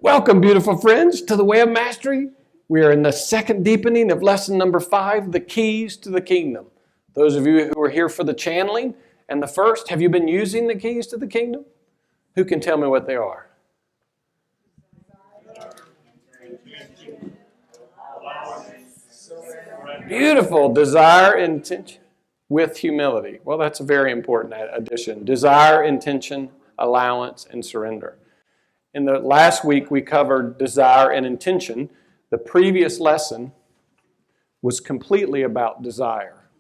Welcome, beautiful friends, to the Way of Mastery. We are in the second deepening of lesson number 5, the keys to the kingdom. Those of you who are here for the channeling and the first, have you been using the keys to the kingdom? Who can tell me what they are? Beautiful. Desire, intention, with humility. Well, that's a very important addition. Desire, intention, allowance, and surrender. In the last week, we covered desire and intention. The previous lesson was completely about desire.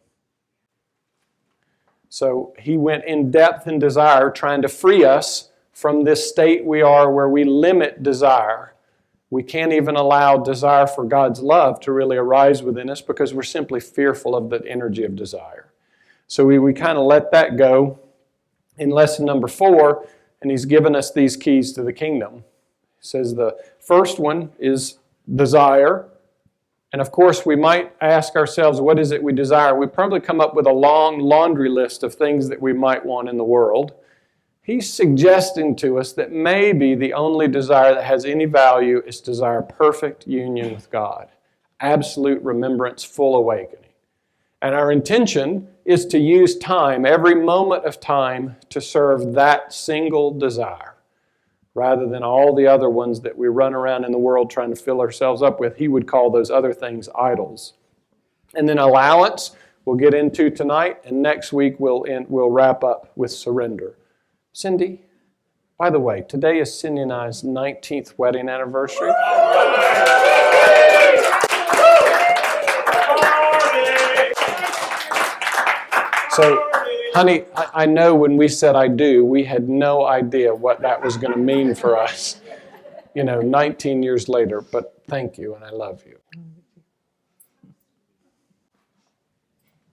So he went in depth in desire, trying to free us from this state we are where we limit desire. We can't even allow desire for God's love to really arise within us because we're simply fearful of the energy of desire. So we kind of let that go in lesson number 4, and he's given us these keys to the kingdom. He says the first one is desire. And of course, we might ask ourselves, what is it we desire? We probably come up with a long laundry list of things that we might want in the world. He's suggesting to us that maybe the only desire that has any value is to desire perfect union with God, absolute remembrance, full awakening. And our intention is to use time, every moment of time, to serve that single desire, rather than all the other ones that we run around in the world trying to fill ourselves up with. He would call those other things idols. And then allowance, we'll get into tonight, and next week we'll wrap up with surrender. Cindy, by the way, today is Cindy and I's 19th wedding anniversary. So, honey, I know when we said I do, we had no idea what that was going to mean for us, 19 years later. But thank you, and I love you.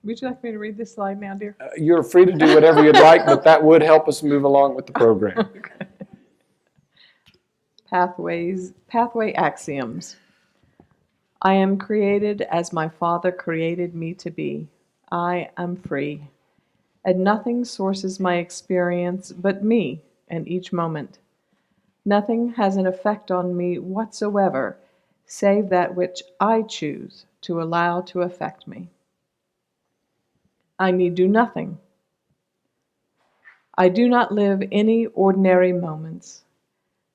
Would you like me to read this slide now, dear? You're free to do whatever you'd like, but that would help us move along with the program. Okay. Pathway axioms. I am created as my Father created me to be. I am free, and nothing sources my experience but me and each moment. Nothing has an effect on me whatsoever, save that which I choose to allow to affect me. I need do nothing. I do not live any ordinary moments.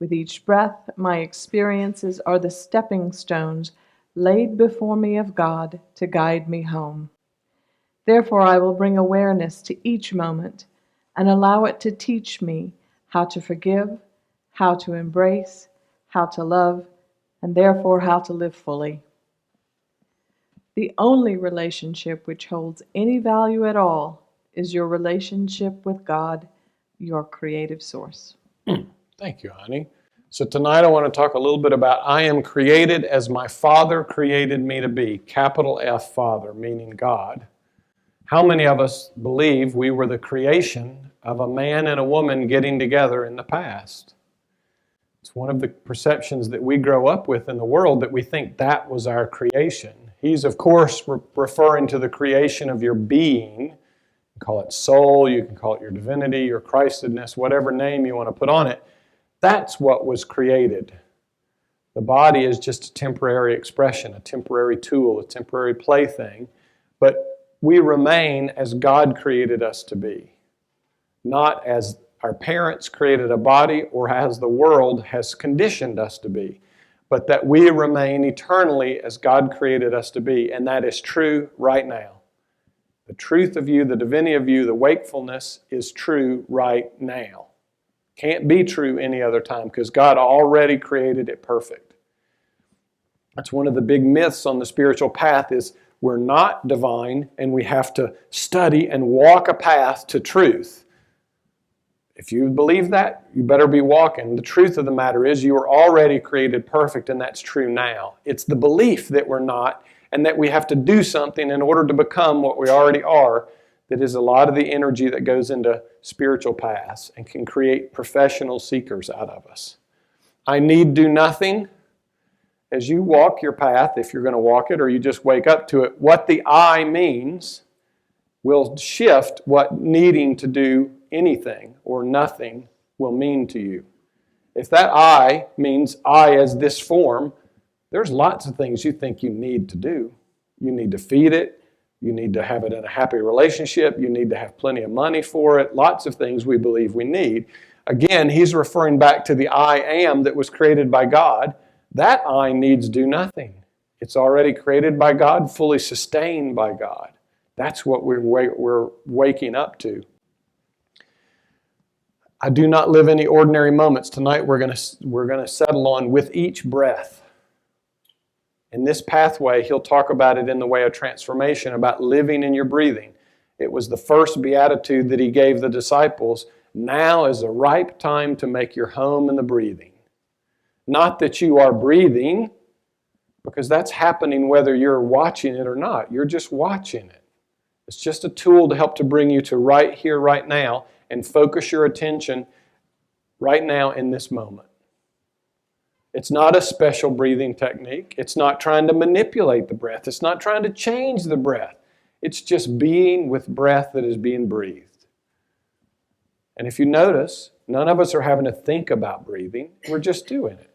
With each breath, my experiences are the stepping stones laid before me of God to guide me home. Therefore, I will bring awareness to each moment and allow it to teach me how to forgive, how to embrace, how to love, and therefore how to live fully. The only relationship which holds any value at all is your relationship with God, your creative source. Thank you, honey. So tonight I want to talk a little bit about I am created as my Father created me to be. Capital F, Father, meaning God. How many of us believe we were the creation of a man and a woman getting together in the past? It's one of the perceptions that we grow up with in the world, that we think that was our creation. He's, of course, referring to the creation of your being. You can call it soul, you can call it your divinity, your Christedness, whatever name you want to put on it. That's what was created. The body is just a temporary expression, a temporary tool, a temporary plaything. But we remain as God created us to be, not as our parents created a body or as the world has conditioned us to be, but that we remain eternally as God created us to be, and that is true right now. The truth of you, the divinity of you, the wakefulness is true right now. Can't be true any other time because God already created it perfect. That's one of the big myths on the spiritual path is we're not divine and we have to study and walk a path to truth. If you believe that, you better be walking. The truth of the matter is you are already created perfect, and that's true now. It's the belief that we're not and that we have to do something in order to become what we already are that is a lot of the energy that goes into spiritual paths and can create professional seekers out of us. I need do nothing. As you walk your path, if you're going to walk it or you just wake up to it, what the I means will shift what needing to do anything or nothing will mean to you. If that I means I as this form, there's lots of things you think you need to do. You need to feed it. You need to have it in a happy relationship. You need to have plenty of money for it. Lots of things we believe we need. Again, he's referring back to the I am that was created by God. That I needs do nothing. It's already created by God, fully sustained by God. That's what we're waking up to. I do not live any ordinary moments. Tonight we're going to settle on with each breath. In this pathway, he'll talk about it in the way of transformation, about living in your breathing. It was the first beatitude that he gave the disciples. Now is the ripe time to make your home in the breathing. Not that you are breathing, because that's happening whether you're watching it or not. You're just watching it. It's just a tool to help to bring you to right here, right now, and focus your attention right now in this moment. It's not a special breathing technique. It's not trying to manipulate the breath. It's not trying to change the breath. It's just being with breath that is being breathed. And if you notice, none of us are having to think about breathing. We're just doing it.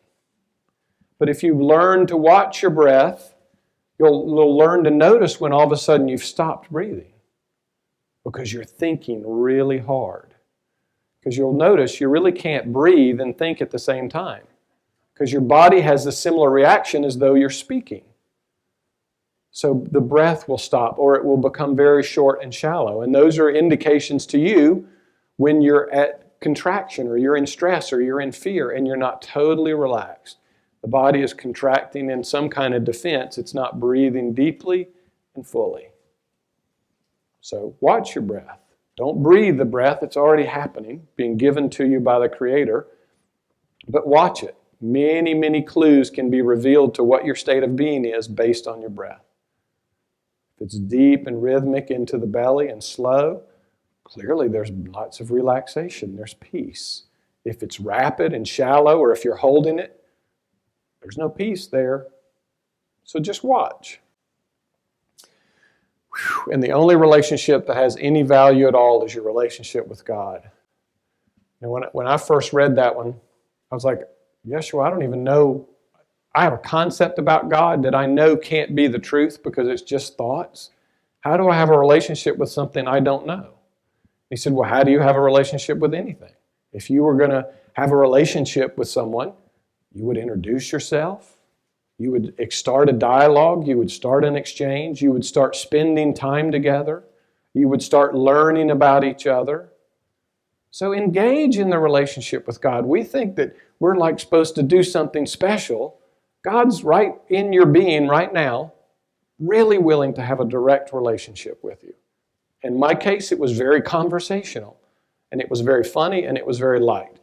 But if you learn to watch your breath, you'll learn to notice when all of a sudden you've stopped breathing because you're thinking really hard. Because you'll notice you really can't breathe and think at the same time. Because your body has a similar reaction as though you're speaking. So the breath will stop or it will become very short and shallow. And those are indications to you when you're at contraction or you're in stress or you're in fear and you're not totally relaxed. The body is contracting in some kind of defense. It's not breathing deeply and fully. So watch your breath. Don't breathe the breath. It's already happening, being given to you by the Creator. But watch it. Many, many clues can be revealed to what your state of being is based on your breath. If it's deep and rhythmic into the belly and slow, clearly there's lots of relaxation. There's peace. If it's rapid and shallow, or if you're holding it, there's no peace there. So just watch. And the only relationship that has any value at all is your relationship with God. And when I first read that one, I was like, Jeshua, I don't even know. I have a concept about God that I know can't be the truth because it's just thoughts. How do I have a relationship with something I don't know? He said, well, how do you have a relationship with anything? If you were going to have a relationship with someone, you would introduce yourself. You would start a dialogue. You would start an exchange. You would start spending time together. You would start learning about each other. So engage in the relationship with God. We think that we're like supposed to do something special. God's right in your being right now, really willing to have a direct relationship with you. In my case, it was very conversational, and it was very funny, and it was very light.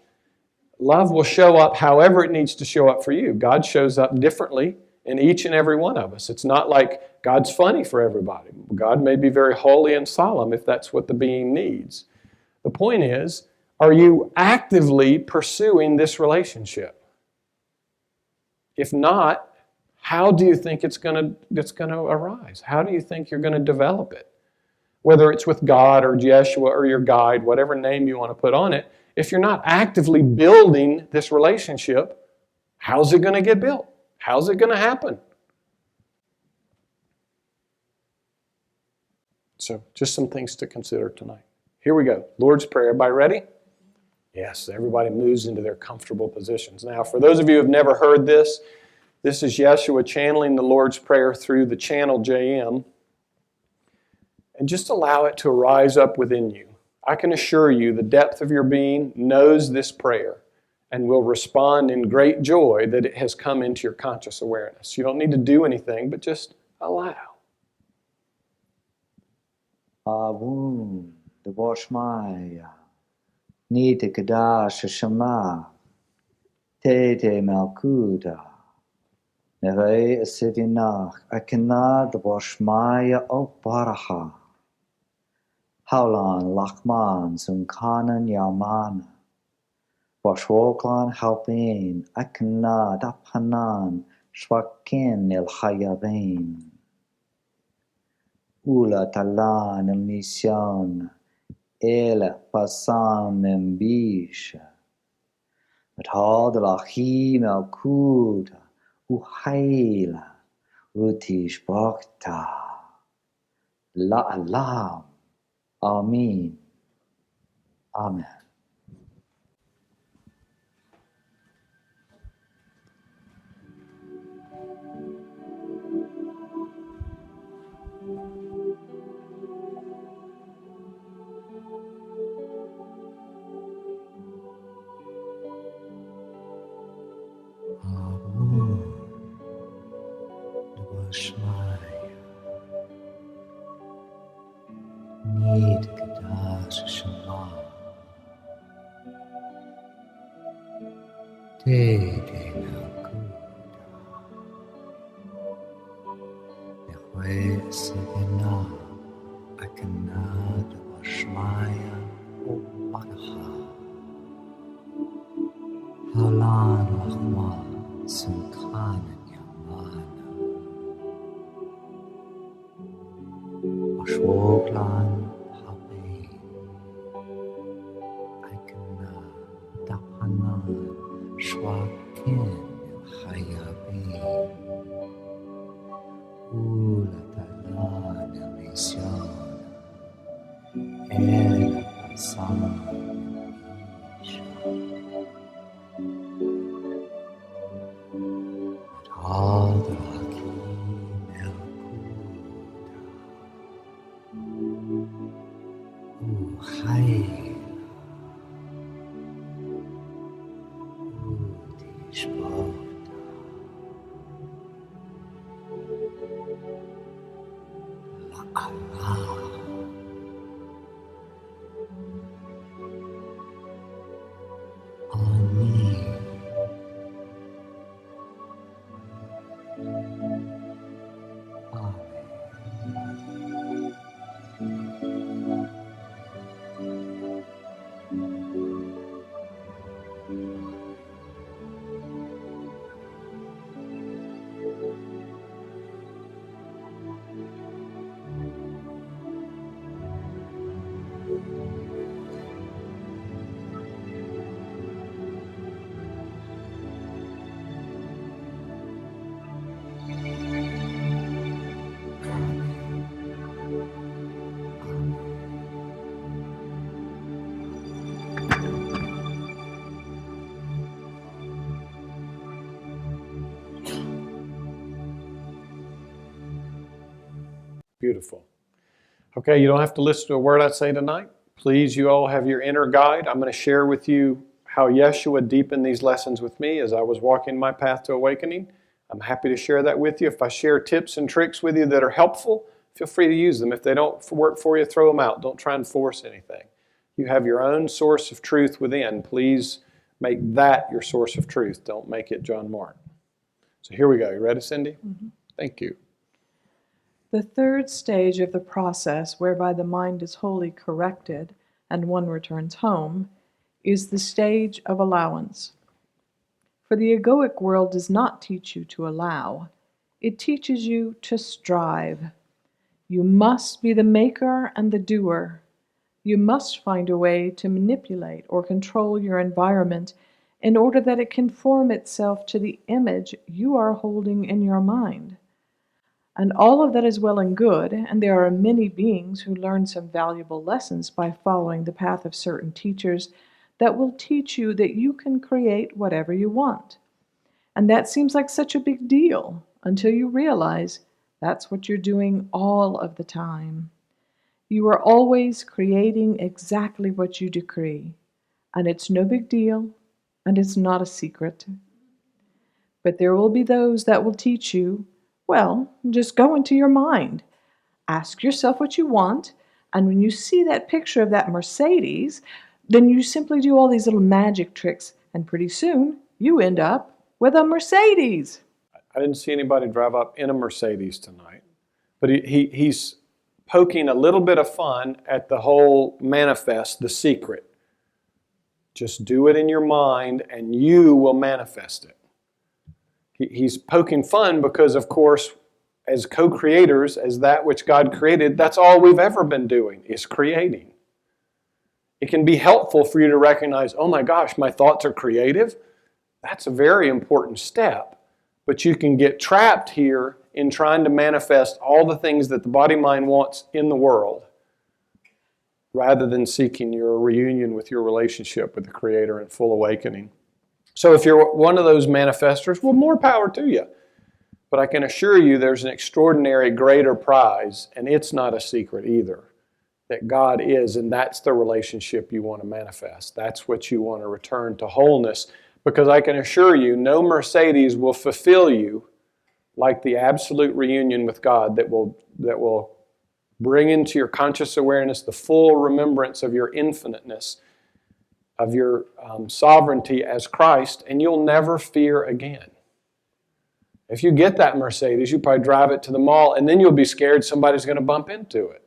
Love will show up however it needs to show up for you. God shows up differently in each and every one of us. It's not like God's funny for everybody. God may be very holy and solemn if that's what the being needs. The point is, are you actively pursuing this relationship? If not, how do you think it's going to arise? How do you think you're going to develop it? Whether it's with God or Jeshua or your guide, whatever name you want to put on it, if you're not actively building this relationship, how's it going to get built? How's it going to happen? So just some things to consider tonight. Here we go. Lord's Prayer. Everybody ready? Yes, everybody moves into their comfortable positions. Now, for those of you who have never heard this, this is Jeshua channeling the Lord's Prayer through the channel JM. And just allow it to rise up within you. I can assure you the depth of your being knows this prayer and will respond in great joy that it has come into your conscious awareness. You don't need to do anything, but just allow. Awum, the Boshmaya, Nita Kadash Shama, Tete Malkuda, Nere Sidinach, Akina the Boshmaya O Baraha, Haulan Lachman, Zunkanan Yamana, Boshwoklan Halpin, Akina Dapanan, Shwakin El Hayabain. Ula talan el mission, el pasam membish. Metadala himel kuda, uhaila, utish bhakta, la alam, amen, amen. Need Kadash Shema Taking a good Nehwesegena Akanad Vashmaya Upanaha Halan Lachma Sunkana Yamana Ashwoklan Habe Aikana Dapanan Shwakin Hayabe Ula Talan Elisyon El Pasan Hadraki Melkuda Uhail Udishbota La Allah Amen. Beautiful. Okay, you don't have to listen to a word I say tonight. Please, you all have your inner guide. I'm going to share with you how Jeshua deepened these lessons with me as I was walking my path to awakening. I'm happy to share that with you. If I share tips and tricks with you that are helpful, feel free to use them. If they don't work for you, throw them out. Don't try and force anything. You have your own source of truth within. Please make that your source of truth. Don't make it John Mark. So here we go. You ready, Cindy? Mm-hmm. Thank you. The third stage of the process, whereby the mind is wholly corrected and one returns home, is the stage of allowance. For the egoic world does not teach you to allow. It teaches you to strive. You must be the maker and the doer. You must find a way to manipulate or control your environment in order that it can form itself to the image you are holding in your mind. And all of that is well and good, and there are many beings who learn some valuable lessons by following the path of certain teachers that will teach you that you can create whatever you want. And that seems like such a big deal until you realize that's what you're doing all of the time. You are always creating exactly what you decree, and it's no big deal, and it's not a secret. But there will be those that will teach you, well, just go into your mind. Ask yourself what you want, and when you see that picture of that Mercedes, then you simply do all these little magic tricks, and pretty soon you end up with a Mercedes. I didn't see anybody drive up in a Mercedes tonight, but he's poking a little bit of fun at the whole manifest, the secret. Just do it in your mind and you will manifest it. He's poking fun because, of course, as co-creators, as that which God created, that's all we've ever been doing is creating. It can be helpful for you to recognize, oh my gosh, my thoughts are creative. That's a very important step. But you can get trapped here in trying to manifest all the things that the body-mind wants in the world rather than seeking your reunion with your relationship with the Creator and full awakening. So if you're one of those manifestors, well, more power to you. But I can assure you there's an extraordinary greater prize, and it's not a secret either, that God is, and that's the relationship you want to manifest. That's what you want to return to wholeness, because I can assure you no Mercedes will fulfill you like the absolute reunion with God that will bring into your conscious awareness the full remembrance of your infiniteness, of your sovereignty as Christ, and you'll never fear again. If you get that Mercedes, you probably drive it to the mall, and then you'll be scared somebody's going to bump into it.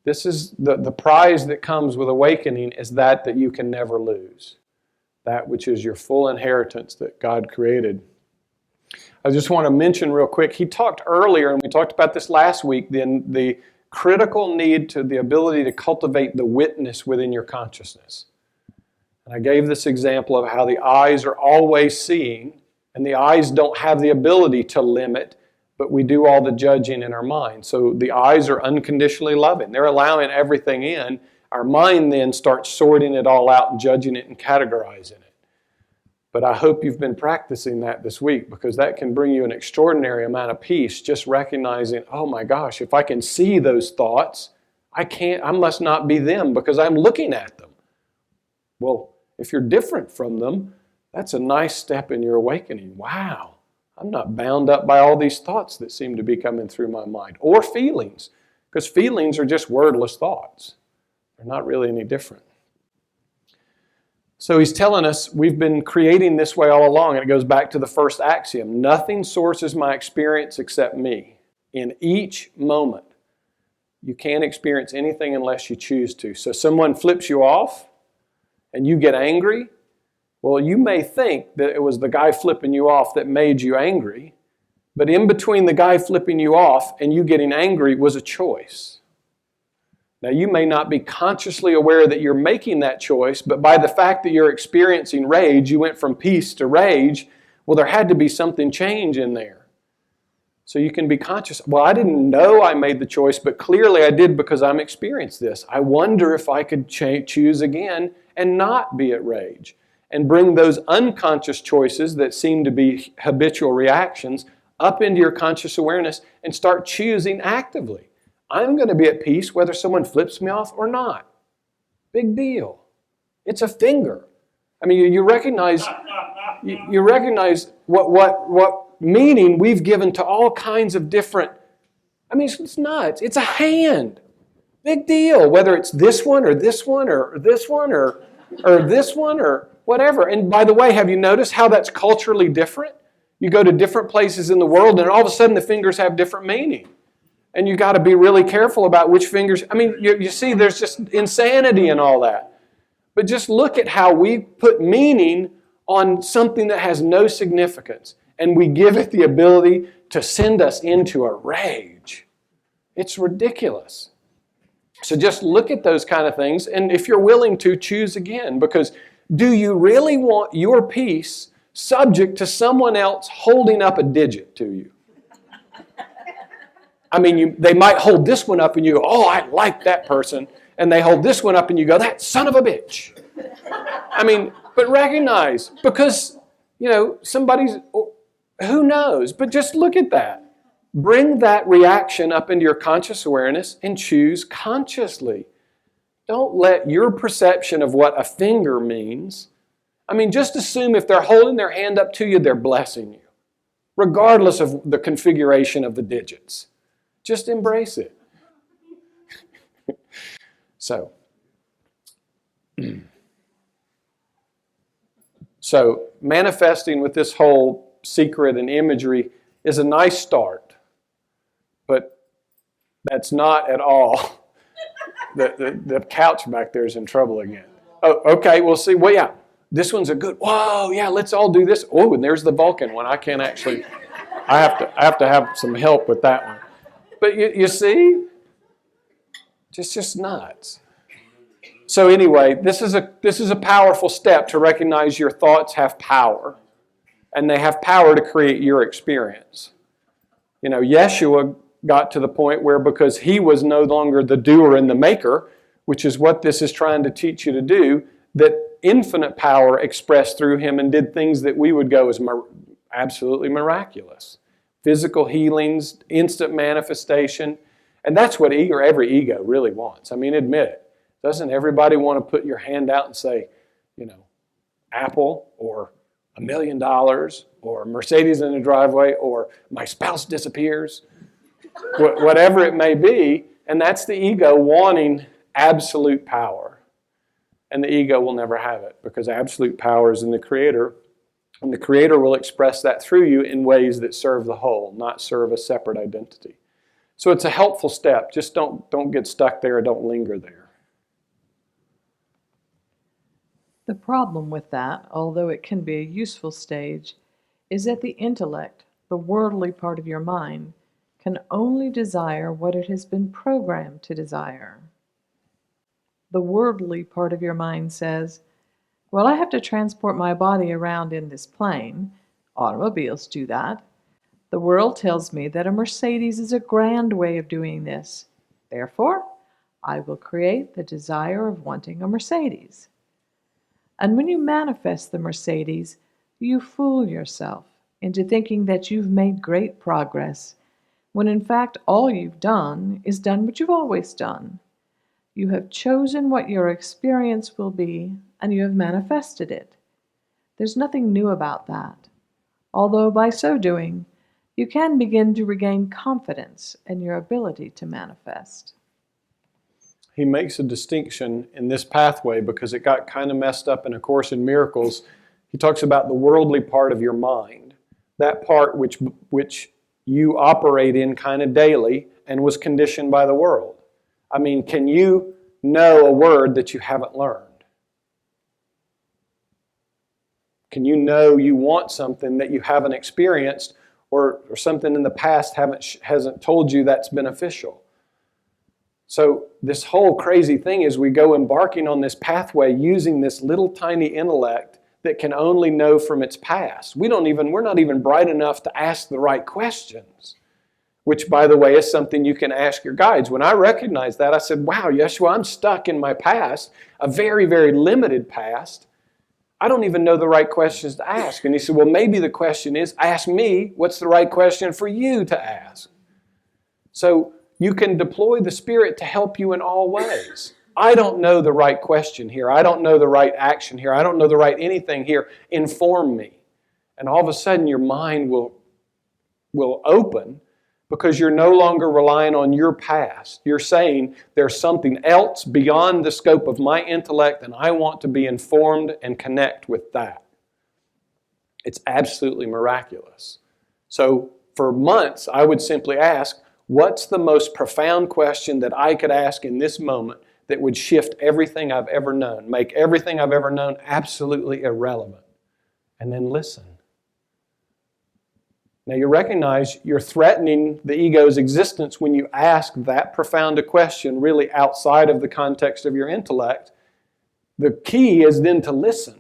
This is the prize that comes with awakening, is that you can never lose. That which is your full inheritance that God created. I just want to mention real quick, he talked earlier, and we talked about this last week, the critical need to the ability to cultivate the witness within your consciousness. And I gave this example of how the eyes are always seeing, and the eyes don't have the ability to limit, but we do all the judging in our mind. So the eyes are unconditionally loving. They're allowing everything in. Our mind then starts sorting it all out and judging it and categorizing it. But I hope you've been practicing that this week, because that can bring you an extraordinary amount of peace, just recognizing, oh my gosh, if I can see those thoughts, I must not be them because I'm looking at them. Well, if you're different from them, that's a nice step in your awakening. Wow, I'm not bound up by all these thoughts that seem to be coming through my mind, or feelings, because feelings are just wordless thoughts. They're not really any different. So he's telling us we've been creating this way all along, and it goes back to the first axiom. Nothing sources my experience except me. In each moment, you can't experience anything unless you choose to. So someone flips you off and you get angry. Well, you may think that it was the guy flipping you off that made you angry, but in between the guy flipping you off and you getting angry was a choice. Now, you may not be consciously aware that you're making that choice, but by the fact that you're experiencing rage, you went from peace to rage. Well, there had to be something change in there. So you can be conscious. Well, I didn't know I made the choice, but clearly I did because I'm experiencing this. I wonder if I could choose again and not be at rage, and bring those unconscious choices that seem to be habitual reactions up into your conscious awareness and start choosing actively. I'm going to be at peace whether someone flips me off or not. Big deal. It's a finger. I mean, you recognize what meaning we've given to all kinds of different. I mean, it's nuts. It's a hand. Big deal. Whether it's this one or this one or this one or this one or whatever. And by the way, have you noticed how that's culturally different? You go to different places in the world, and all of a sudden the fingers have different meaning. And you got to be really careful about which fingers. I mean, you see, there's just insanity in all that. But just look at how we put meaning on something that has no significance, and we give it the ability to send us into a rage. It's ridiculous. So just look at those kind of things, and if you're willing to, choose again, because do you really want your peace subject to someone else holding up a digit to you? I mean, they might hold this one up and you go, oh, I like that person. And they hold this one up and you go, that son of a bitch. I mean, but recognize, because, somebody's, who knows? But just look at that. Bring that reaction up into your conscious awareness and choose consciously. Don't let your perception of what a finger means, just assume if they're holding their hand up to you, they're blessing you, regardless of the configuration of the digits. Just embrace it. So manifesting with this whole secret and imagery is a nice start, but that's not at all. The couch back there is in trouble again. Oh, okay, we'll see. Well, yeah, this one's a good. Whoa, yeah, let's all do this. Oh, and there's the Vulcan one. I can't actually. I have to have some help with that one. But you see, just nuts. So anyway, this is a powerful step to recognize your thoughts have power. And they have power to create your experience. You know, Jeshua got to the point where, because he was no longer the doer and the maker, which is what this is trying to teach you to do, that infinite power expressed through him and did things that we would go as absolutely miraculous. Physical healings, instant manifestation. And that's what every ego really wants. I mean, admit it. Doesn't everybody want to put your hand out and say, you know, Apple, or $1 million, or Mercedes in the driveway, or my spouse disappears, whatever it may be. And that's the ego wanting absolute power. And the ego will never have it, because absolute power is in the Creator. And the Creator will express that through you in ways that serve the whole, not serve a separate identity. So it's a helpful step. Just don't get stuck there, don't linger there. The problem with that, although it can be a useful stage, is that the intellect, the worldly part of your mind, can only desire what it has been programmed to desire. The worldly part of your mind says, well, I have to transport my body around in this plane. Automobiles do that. The world tells me that a Mercedes is a grand way of doing this. Therefore, I will create the desire of wanting a Mercedes. And when you manifest the Mercedes, you fool yourself into thinking that you've made great progress, when in fact all you've done is done what you've always done. You have chosen what your experience will be, and you have manifested it. There's nothing new about that, although by so doing, you can begin to regain confidence in your ability to manifest. He makes a distinction in this pathway because it got kind of messed up in A Course in Miracles. He talks about the worldly part of your mind, that part which you operate in kind of daily and was conditioned by the world. I mean, can you know a word that you haven't learned? Can you know you want something that you haven't experienced, or something in the past hasn't told you that's beneficial? So this whole crazy thing is we go embarking on this pathway using this little tiny intellect that can only know from its past. We're not even bright enough to ask the right questions, which, by the way, is something you can ask your guides. When I recognized that, I said, wow, Jeshua, I'm stuck in my past, a very, very limited past. I don't even know the right questions to ask. And he said, well, maybe the question is, ask me what's the right question for you to ask. So you can deploy the Spirit to help you in all ways. I don't know the right question here. I don't know the right action here. I don't know the right anything here. Inform me. And all of a sudden your mind will open, because you're no longer relying on your past. You're saying there's something else beyond the scope of my intellect, and I want to be informed and connect with that. It's absolutely miraculous. So for months, I would simply ask, what's the most profound question that I could ask in this moment that would shift everything I've ever known, make everything I've ever known absolutely irrelevant? And then listen. Now you recognize you're threatening the ego's existence when you ask that profound a question really outside of the context of your intellect. The key is then to listen,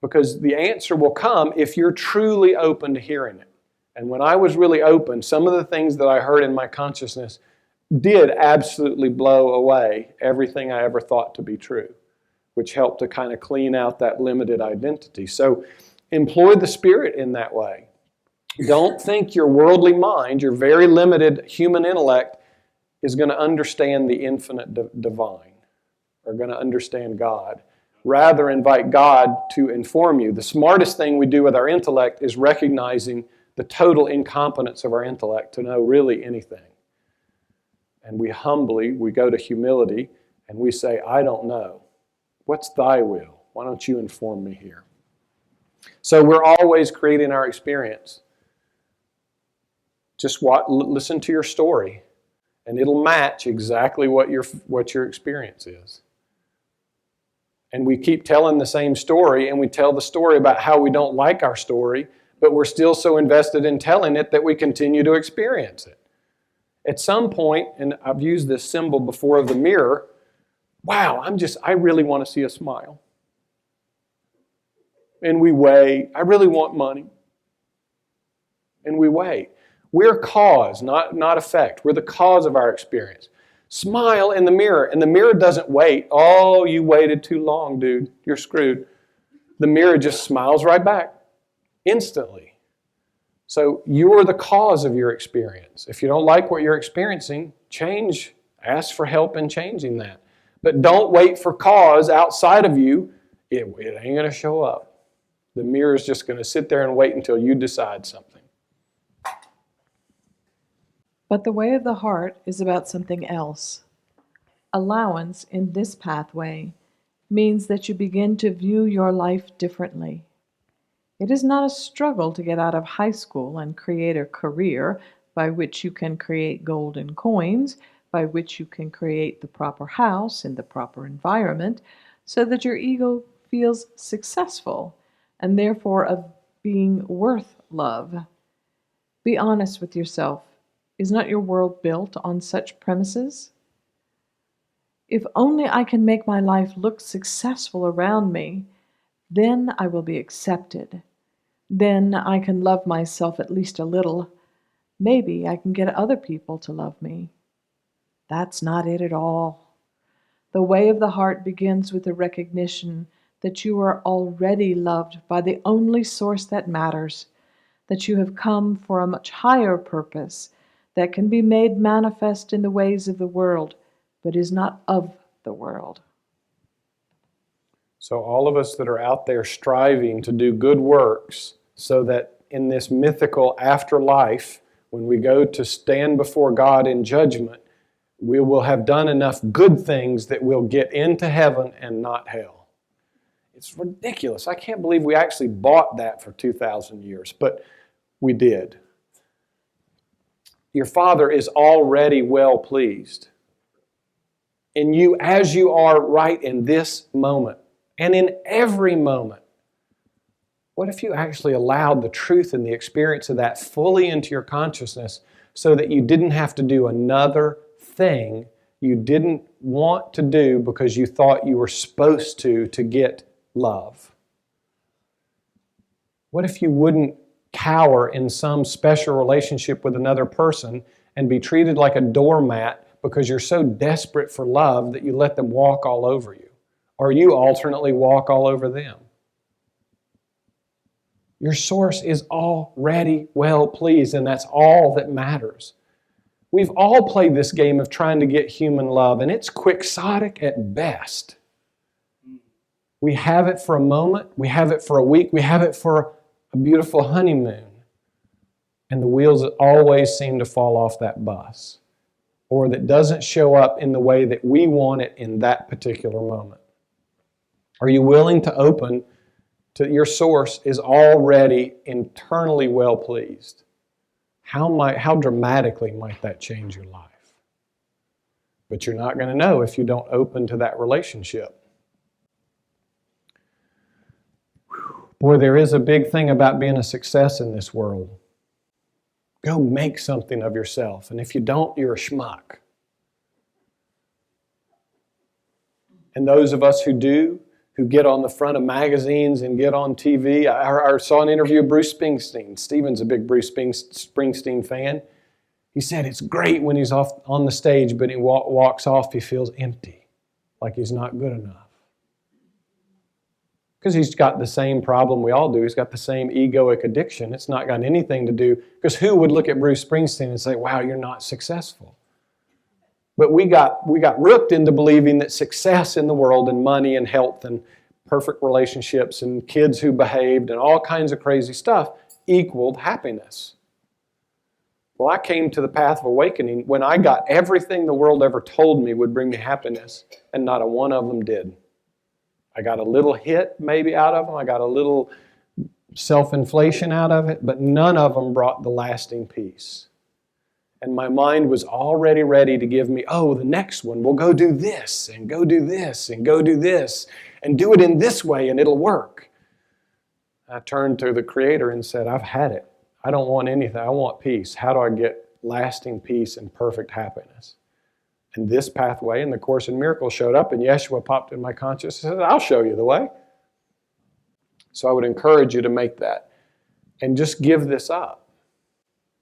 because the answer will come if you're truly open to hearing it. And when I was really open, some of the things that I heard in my consciousness did absolutely blow away everything I ever thought to be true, which helped to kind of clean out that limited identity. So employ the Spirit in that way. Don't think your worldly mind, your very limited human intellect, is going to understand the infinite divine, or going to understand God. Rather, invite God to inform you. The smartest thing we do with our intellect is recognizing the total incompetence of our intellect to know really anything. And we go to humility, and we say, I don't know. What's thy will? Why don't you inform me here? So we're always creating our experience. Just listen to your story, and it'll match exactly what your experience is. And we keep telling the same story, and we tell the story about how we don't like our story, but we're still so invested in telling it that we continue to experience it. At some point, and I've used this symbol before of the mirror, wow, I really want to see a smile. And we wait. I really want money. And we wait. We're cause, not effect. We're the cause of our experience. Smile in the mirror, and the mirror doesn't wait. Oh, you waited too long, dude. You're screwed. The mirror just smiles right back instantly. So you are the cause of your experience. If you don't like what you're experiencing, change. Ask for help in changing that. But don't wait for cause outside of you. It ain't going to show up. The mirror is just going to sit there and wait until you decide something. But the way of the heart is about something else. Allowance in this pathway means that you begin to view your life differently. It is not a struggle to get out of high school and create a career by which you can create golden coins, by which you can create the proper house in the proper environment, so that your ego feels successful and therefore of being worth love. Be honest with yourself. Is not your world built on such premises? If only I can make my life look successful around me, then I will be accepted. Then I can love myself at least a little. Maybe I can get other people to love me. That's not it at all. The way of the heart begins with the recognition that you are already loved by the only source that matters, that you have come for a much higher purpose that can be made manifest in the ways of the world, but is not of the world. So all of us that are out there striving to do good works so that in this mythical afterlife, when we go to stand before God in judgment, we will have done enough good things that we'll get into heaven and not hell. It's ridiculous. I can't believe we actually bought that for 2,000 years, but we did. Your Father is already well pleased in you as you are right in this moment and in every moment. What if you actually allowed the truth and the experience of that fully into your consciousness so that you didn't have to do another thing you didn't want to do because you thought you were supposed to get love? What if you wouldn't cower in some special relationship with another person and be treated like a doormat because you're so desperate for love that you let them walk all over you, or you alternately walk all over them? Your source is already well pleased, and that's all that matters. We've all played this game of trying to get human love, and it's quixotic at best. We have it for a moment, we have it for a week, we have it for a beautiful honeymoon, and the wheels always seem to fall off that bus, or that doesn't show up in the way that we want it in that particular moment. Are you willing to open to your source is already internally well pleased? How dramatically might that change your life? But you're not going to know if you don't open to that relationship. Boy, there is a big thing about being a success in this world. Go make something of yourself. And if you don't, you're a schmuck. And those of us who do, who get on the front of magazines and get on TV. I saw an interview of Bruce Springsteen. Stephen's a big Bruce Springsteen fan. He said it's great when he's off on the stage, but he walks off, he feels empty, like he's not good enough. Because he's got the same problem we all do. He's got the same egoic addiction. It's not got anything to do, because who would look at Bruce Springsteen and say, wow, you're not successful? But we got ripped into believing that success in the world and money and health and perfect relationships and kids who behaved and all kinds of crazy stuff equaled happiness. Well, I came to the path of awakening when I got everything the world ever told me would bring me happiness, and not a one of them did. I got a little hit maybe out of them. I got a little self-inflation out of it, but none of them brought the lasting peace. And my mind was already ready to give me, oh, the next one, we'll go do this, and go do this, and go do this, and do it in this way, and it'll work. I turned to the Creator and said, I've had it. I don't want anything. I want peace. How do I get lasting peace and perfect happiness? And this pathway in the Course in Miracles showed up, and Jeshua popped in my consciousness and said, I'll show you the way. So I would encourage you to make that and just give this up.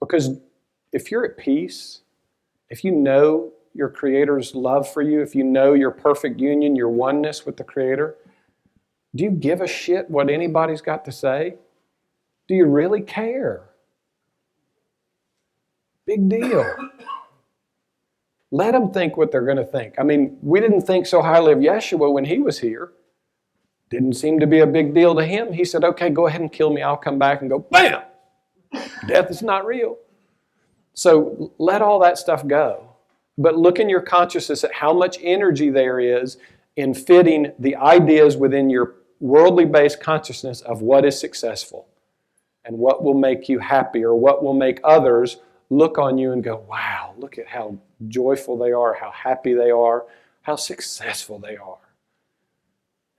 Because if you're at peace, if you know your Creator's love for you, if you know your perfect union, your oneness with the Creator, do you give a shit what anybody's got to say? Do you really care? Big deal. Let them think what they're going to think. I mean, we didn't think so highly of Jeshua when he was here. Didn't seem to be a big deal to him. He said, okay, go ahead and kill me. I'll come back and go, bam! Death is not real. So let all that stuff go. But look in your consciousness at how much energy there is in fitting the ideas within your worldly-based consciousness of what is successful and what will make you happy or what will make others look on you and go, wow, look at how joyful they are, how happy they are, how successful they are.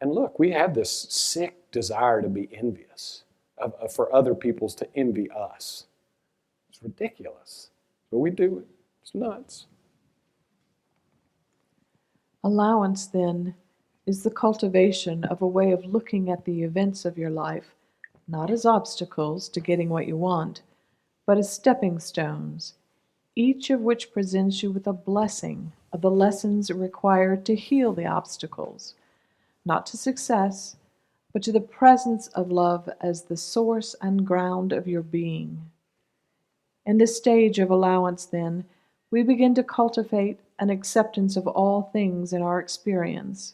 And look, we have this sick desire to be envious, for other people's to envy us. It's ridiculous. But we do it. It's nuts. Allowance, then, is the cultivation of a way of looking at the events of your life, not as obstacles to getting what you want, but as stepping stones, each of which presents you with a blessing of the lessons required to heal the obstacles, not to success, but to the presence of love as the source and ground of your being. In this stage of allowance, then, we begin to cultivate an acceptance of all things in our experience.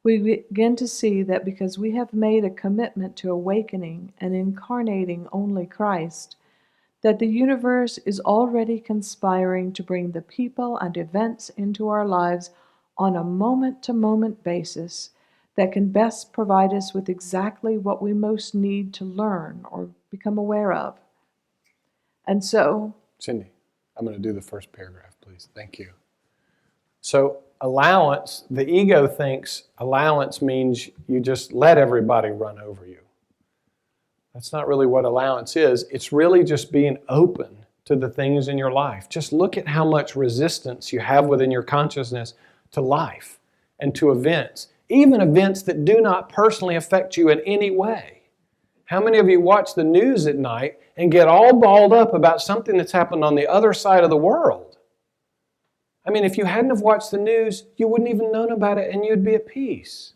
We begin to see that because we have made a commitment to awakening and incarnating only Christ, that the universe is already conspiring to bring the people and events into our lives on a moment-to-moment basis that can best provide us with exactly what we most need to learn or become aware of. And so... Cindy, I'm going to do the first paragraph, please. Thank you. So allowance, the ego thinks allowance means you just let everybody run over you. That's not really what allowance is. It's really just being open to the things in your life. Just look at how much resistance you have within your consciousness to life and to events, even events that do not personally affect you in any way. How many of you watch the news at night and get all balled up about something that's happened on the other side of the world? I mean, if you hadn't have watched the news, you wouldn't even known about it and you'd be at peace.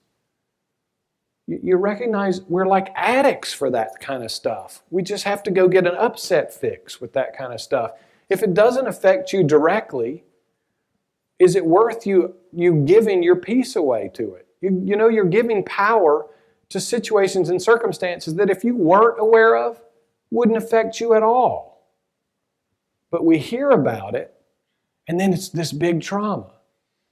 You recognize we're like addicts for that kind of stuff. We just have to go get an upset fix with that kind of stuff. If it doesn't affect you directly, is it worth you giving your peace away to it? You know, you're giving power to situations and circumstances that if you weren't aware of, wouldn't affect you at all. But we hear about it, and then it's this big trauma.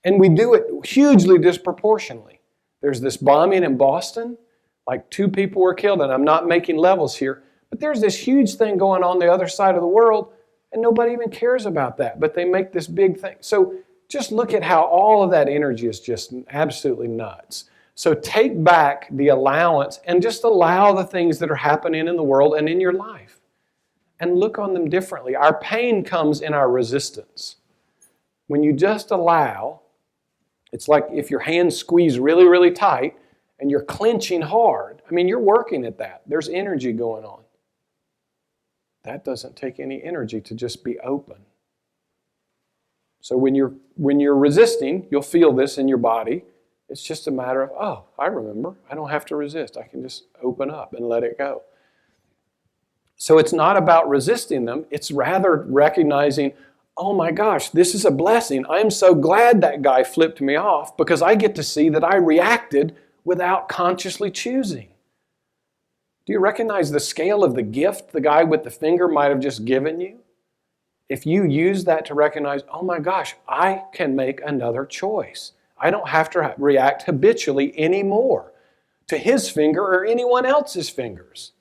And we do it hugely disproportionately. There's this bombing in Boston, like 2 people were killed, and I'm not making levels here, but there's this huge thing going on the other side of the world, and nobody even cares about that, but they make this big thing. So just look at how all of that energy is just absolutely nuts. So take back the allowance and just allow the things that are happening in the world and in your life. And look on them differently. Our pain comes in our resistance. When you just allow, it's like if your hands squeeze really, really tight and you're clenching hard. I mean, you're working at that. There's energy going on. That doesn't take any energy to just be open. So when you're resisting, you'll feel this in your body. It's just a matter of, oh, I remember. I don't have to resist. I can just open up and let it go. So it's not about resisting them. It's rather recognizing, oh my gosh, this is a blessing. I'm so glad that guy flipped me off because I get to see that I reacted without consciously choosing. Do you recognize the scale of the gift the guy with the finger might have just given you? If you use that to recognize, oh my gosh, I can make another choice. I don't have to react habitually anymore to his finger or anyone else's fingers.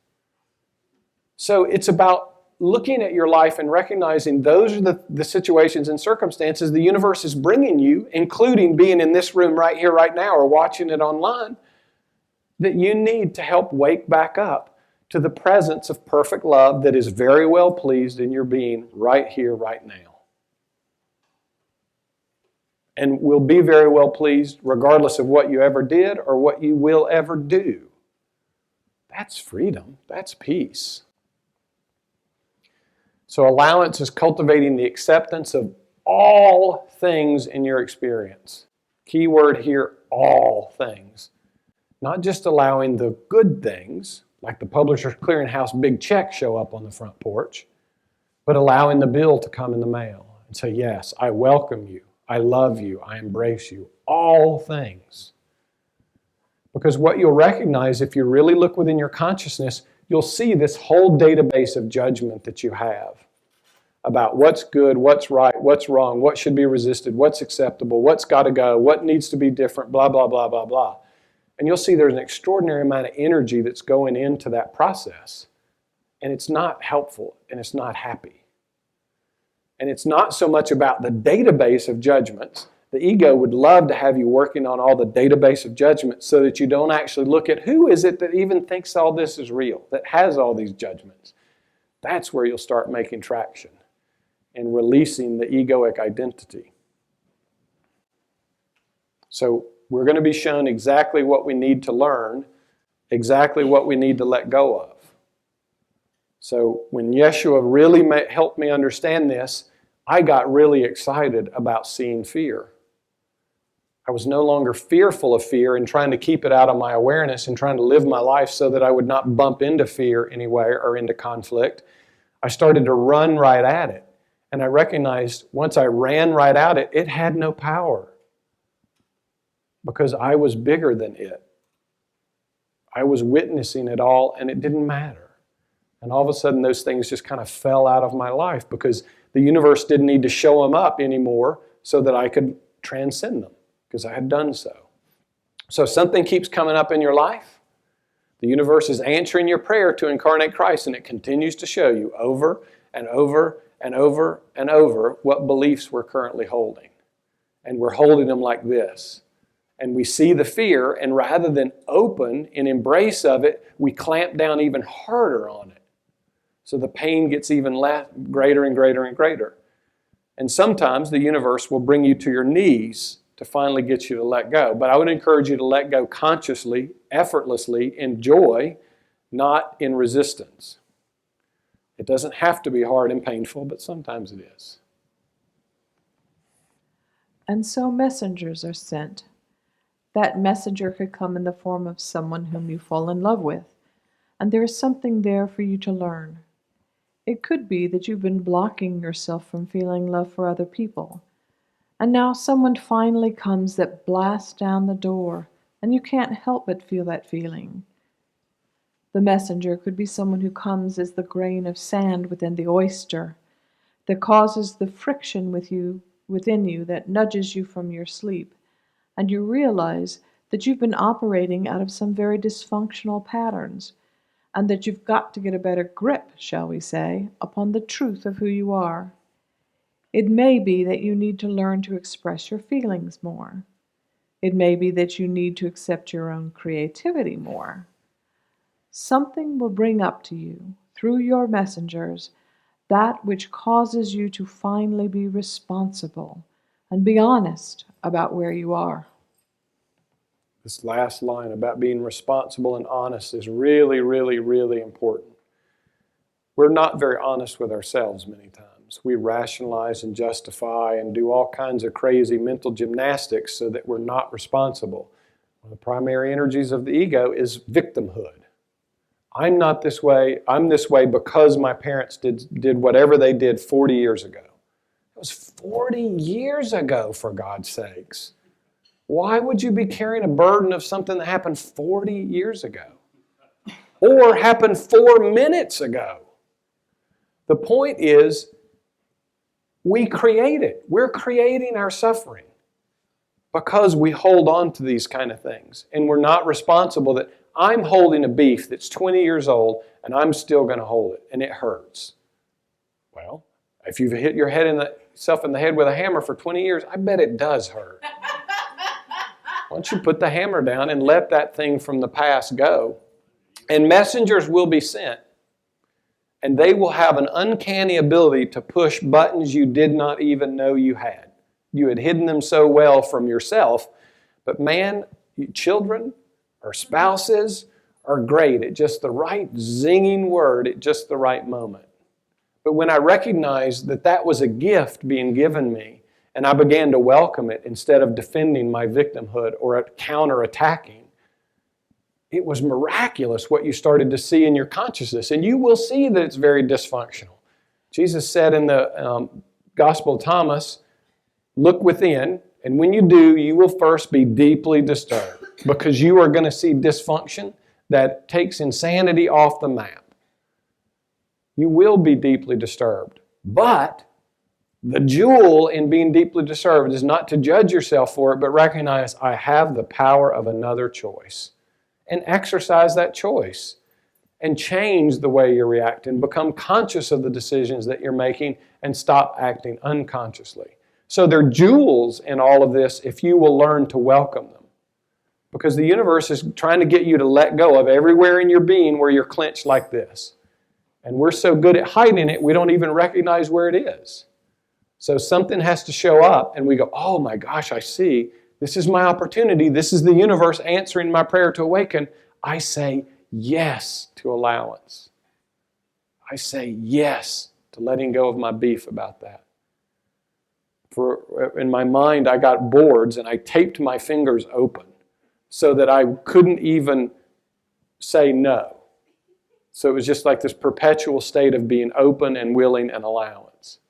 So it's about looking at your life and recognizing those are the situations and circumstances the universe is bringing you, including being in this room right here, right now, or watching it online, that you need to help wake back up to the presence of perfect love that is very well pleased in your being right here, right now. and will be very well pleased regardless of what you ever did or what you will ever do. That's freedom. That's peace. So allowance is cultivating the acceptance of all things in your experience. Key word here, all things. Not just allowing the good things, like the Publishers Clearinghouse big check show up on the front porch, but allowing the bill to come in the mail and say, yes, I welcome you, I love you, I embrace you, all things. Because what you'll recognize if you really look within your consciousness, you'll see this whole database of judgment that you have about what's good, what's right, what's wrong, what should be resisted, what's acceptable, what's got to go, what needs to be different, blah, blah, blah, blah, blah. And you'll see there's an extraordinary amount of energy that's going into that process. And it's not helpful, and it's not happy. And it's not so much about the database of judgments. The ego would love to have you working on all the database of judgments so that you don't actually look at who is it that even thinks all this is real, that has all these judgments. That's where you'll start making traction and releasing the egoic identity. So we're going to be shown exactly what we need to learn, exactly what we need to let go of. So when Jeshua really helped me understand this, I got really excited about seeing fear. I was no longer fearful of fear and trying to keep it out of my awareness and trying to live my life so that I would not bump into fear anyway or into conflict. I started to run right at it. And I recognized once I ran right at it, it had no power because I was bigger than it. I was witnessing it all and it didn't matter. And all of a sudden those things just kind of fell out of my life because the universe didn't need to show them up anymore so that I could transcend them because I had done so. So something keeps coming up in your life. The universe is answering your prayer to incarnate Christ, and it continues to show you over and over and over and over what beliefs we're currently holding. And we're holding them like this. And we see the fear, and rather than open in embrace of it, we clamp down even harder on it. So the pain gets even greater and greater and greater. And sometimes the universe will bring you to your knees to finally get you to let go. But I would encourage you to let go consciously, effortlessly, in joy, not in resistance. It doesn't have to be hard and painful, but sometimes it is. And so messengers are sent. That messenger could come in the form of someone whom you fall in love with, and there is something there for you to learn. It could be that you've been blocking yourself from feeling love for other people, and now someone finally comes that blasts down the door, and you can't help but feel that feeling. The messenger could be someone who comes as the grain of sand within the oyster, that causes the friction within you that nudges you from your sleep, and you realize that you've been operating out of some very dysfunctional patterns, and that you've got to get a better grip, shall we say, upon the truth of who you are. It may be that you need to learn to express your feelings more. It may be that you need to accept your own creativity more. Something will bring up to you, through your messengers, that which causes you to finally be responsible and be honest about where you are. This last line about being responsible and honest is really, really, really important. We're not very honest with ourselves many times. We rationalize and justify and do all kinds of crazy mental gymnastics so that we're not responsible. One of the primary energies of the ego is victimhood. I'm not this way. I'm this way because my parents did whatever they did 40 years ago. It was 40 years ago, for God's sakes. Why would you be carrying a burden of something that happened 40 years ago? Or happened 4 minutes ago? The point is, we create it. We're creating our suffering because we hold on to these kind of things. And we're not responsible that I'm holding a beef that's 20 years old and I'm still going to hold it and it hurts. Well, if you've hit yourself in the head with a hammer for 20 years, I bet it does hurt. Why don't you put the hammer down and let that thing from the past go? And messengers will be sent. And they will have an uncanny ability to push buttons you did not even know you had. You had hidden them so well from yourself. But man, children or spouses are great at just the right zinging word at just the right moment. But when I recognized that that was a gift being given me, and I began to welcome it instead of defending my victimhood or counterattacking, it was miraculous what you started to see in your consciousness. And you will see that it's very dysfunctional. Jesus said in the Gospel of Thomas, look within, and when you do, you will first be deeply disturbed because you are going to see dysfunction that takes insanity off the map. You will be deeply disturbed. But the jewel in being deeply disturbed is not to judge yourself for it, but recognize I have the power of another choice. And exercise that choice and change the way you react and become conscious of the decisions that you're making and stop acting unconsciously. So there are jewels in all of this if you will learn to welcome them. Because the universe is trying to get you to let go of everywhere in your being where you're clenched like this. And we're so good at hiding it, we don't even recognize where it is. So something has to show up and we go, oh my gosh, I see. This is my opportunity. This is the universe answering my prayer to awaken. I say yes to allowance. I say yes to letting go of my beef about that. In my mind, I got boards and I taped my fingers open so that I couldn't even say no. So it was just like this perpetual state of being open and willing and allowance.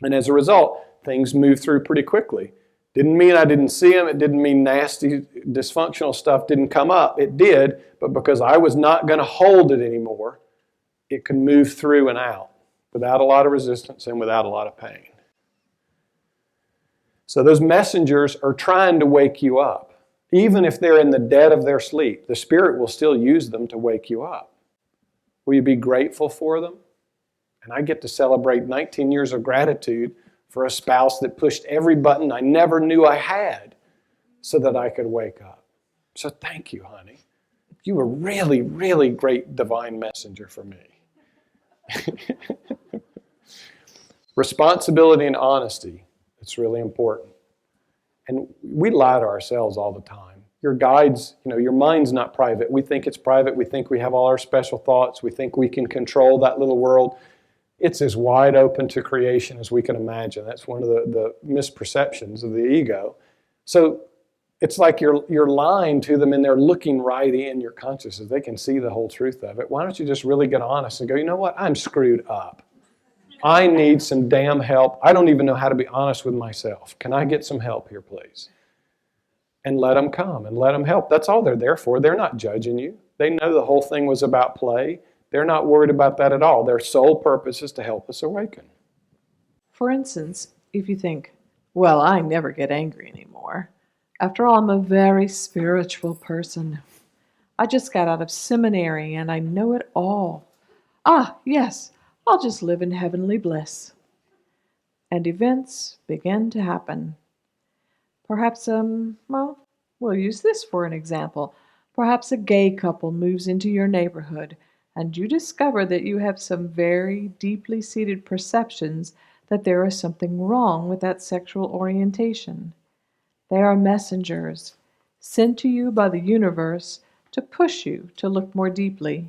And as a result, things moved through pretty quickly. Didn't mean I didn't see them. It didn't mean nasty, dysfunctional stuff didn't come up. It did, but because I was not going to hold it anymore, it could move through and out without a lot of resistance and without a lot of pain. So those messengers are trying to wake you up. Even if they're in the dead of their sleep, the Spirit will still use them to wake you up. Will you be grateful for them? And I get to celebrate 19 years of gratitude for a spouse that pushed every button I never knew I had so that I could wake up. So thank you, honey. You were really, really great divine messenger for me. Responsibility and honesty. It's really important. And we lie to ourselves all the time. Your guides, your mind's not private. We think it's private. We think we have all our special thoughts. We think we can control that little world. It's as wide open to creation as we can imagine. That's one of the misperceptions of the ego. So it's like you're lying to them and they're looking right in your consciousness. They can see the whole truth of it. Why don't you just really get honest and go, you know what? I'm screwed up. I need some damn help. I don't even know how to be honest with myself. Can I get some help here, please? And let them come and let them help. That's all they're there for. They're not judging you. They know the whole thing was about play. They're not worried about that at all. Their sole purpose is to help us awaken. For instance, if you think, well, I never get angry anymore. After all, I'm a very spiritual person. I just got out of seminary and I know it all. Ah, yes, I'll just live in heavenly bliss. And events begin to happen. Perhaps, we'll use this for an example. Perhaps a gay couple moves into your neighborhood and you discover that you have some very deeply seated perceptions that there is something wrong with that sexual orientation. They are messengers sent to you by the universe to push you to look more deeply.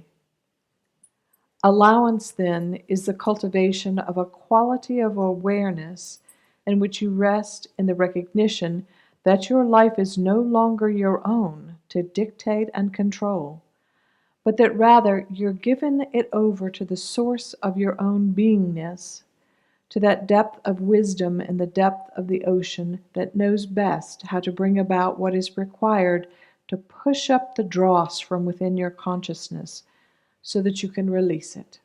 Allowance, then, is the cultivation of a quality of awareness in which you rest in the recognition that your life is no longer your own to dictate and control, but that rather you're given it over to the source of your own beingness, to that depth of wisdom in the depth of the ocean that knows best how to bring about what is required to push up the dross from within your consciousness so that you can release it.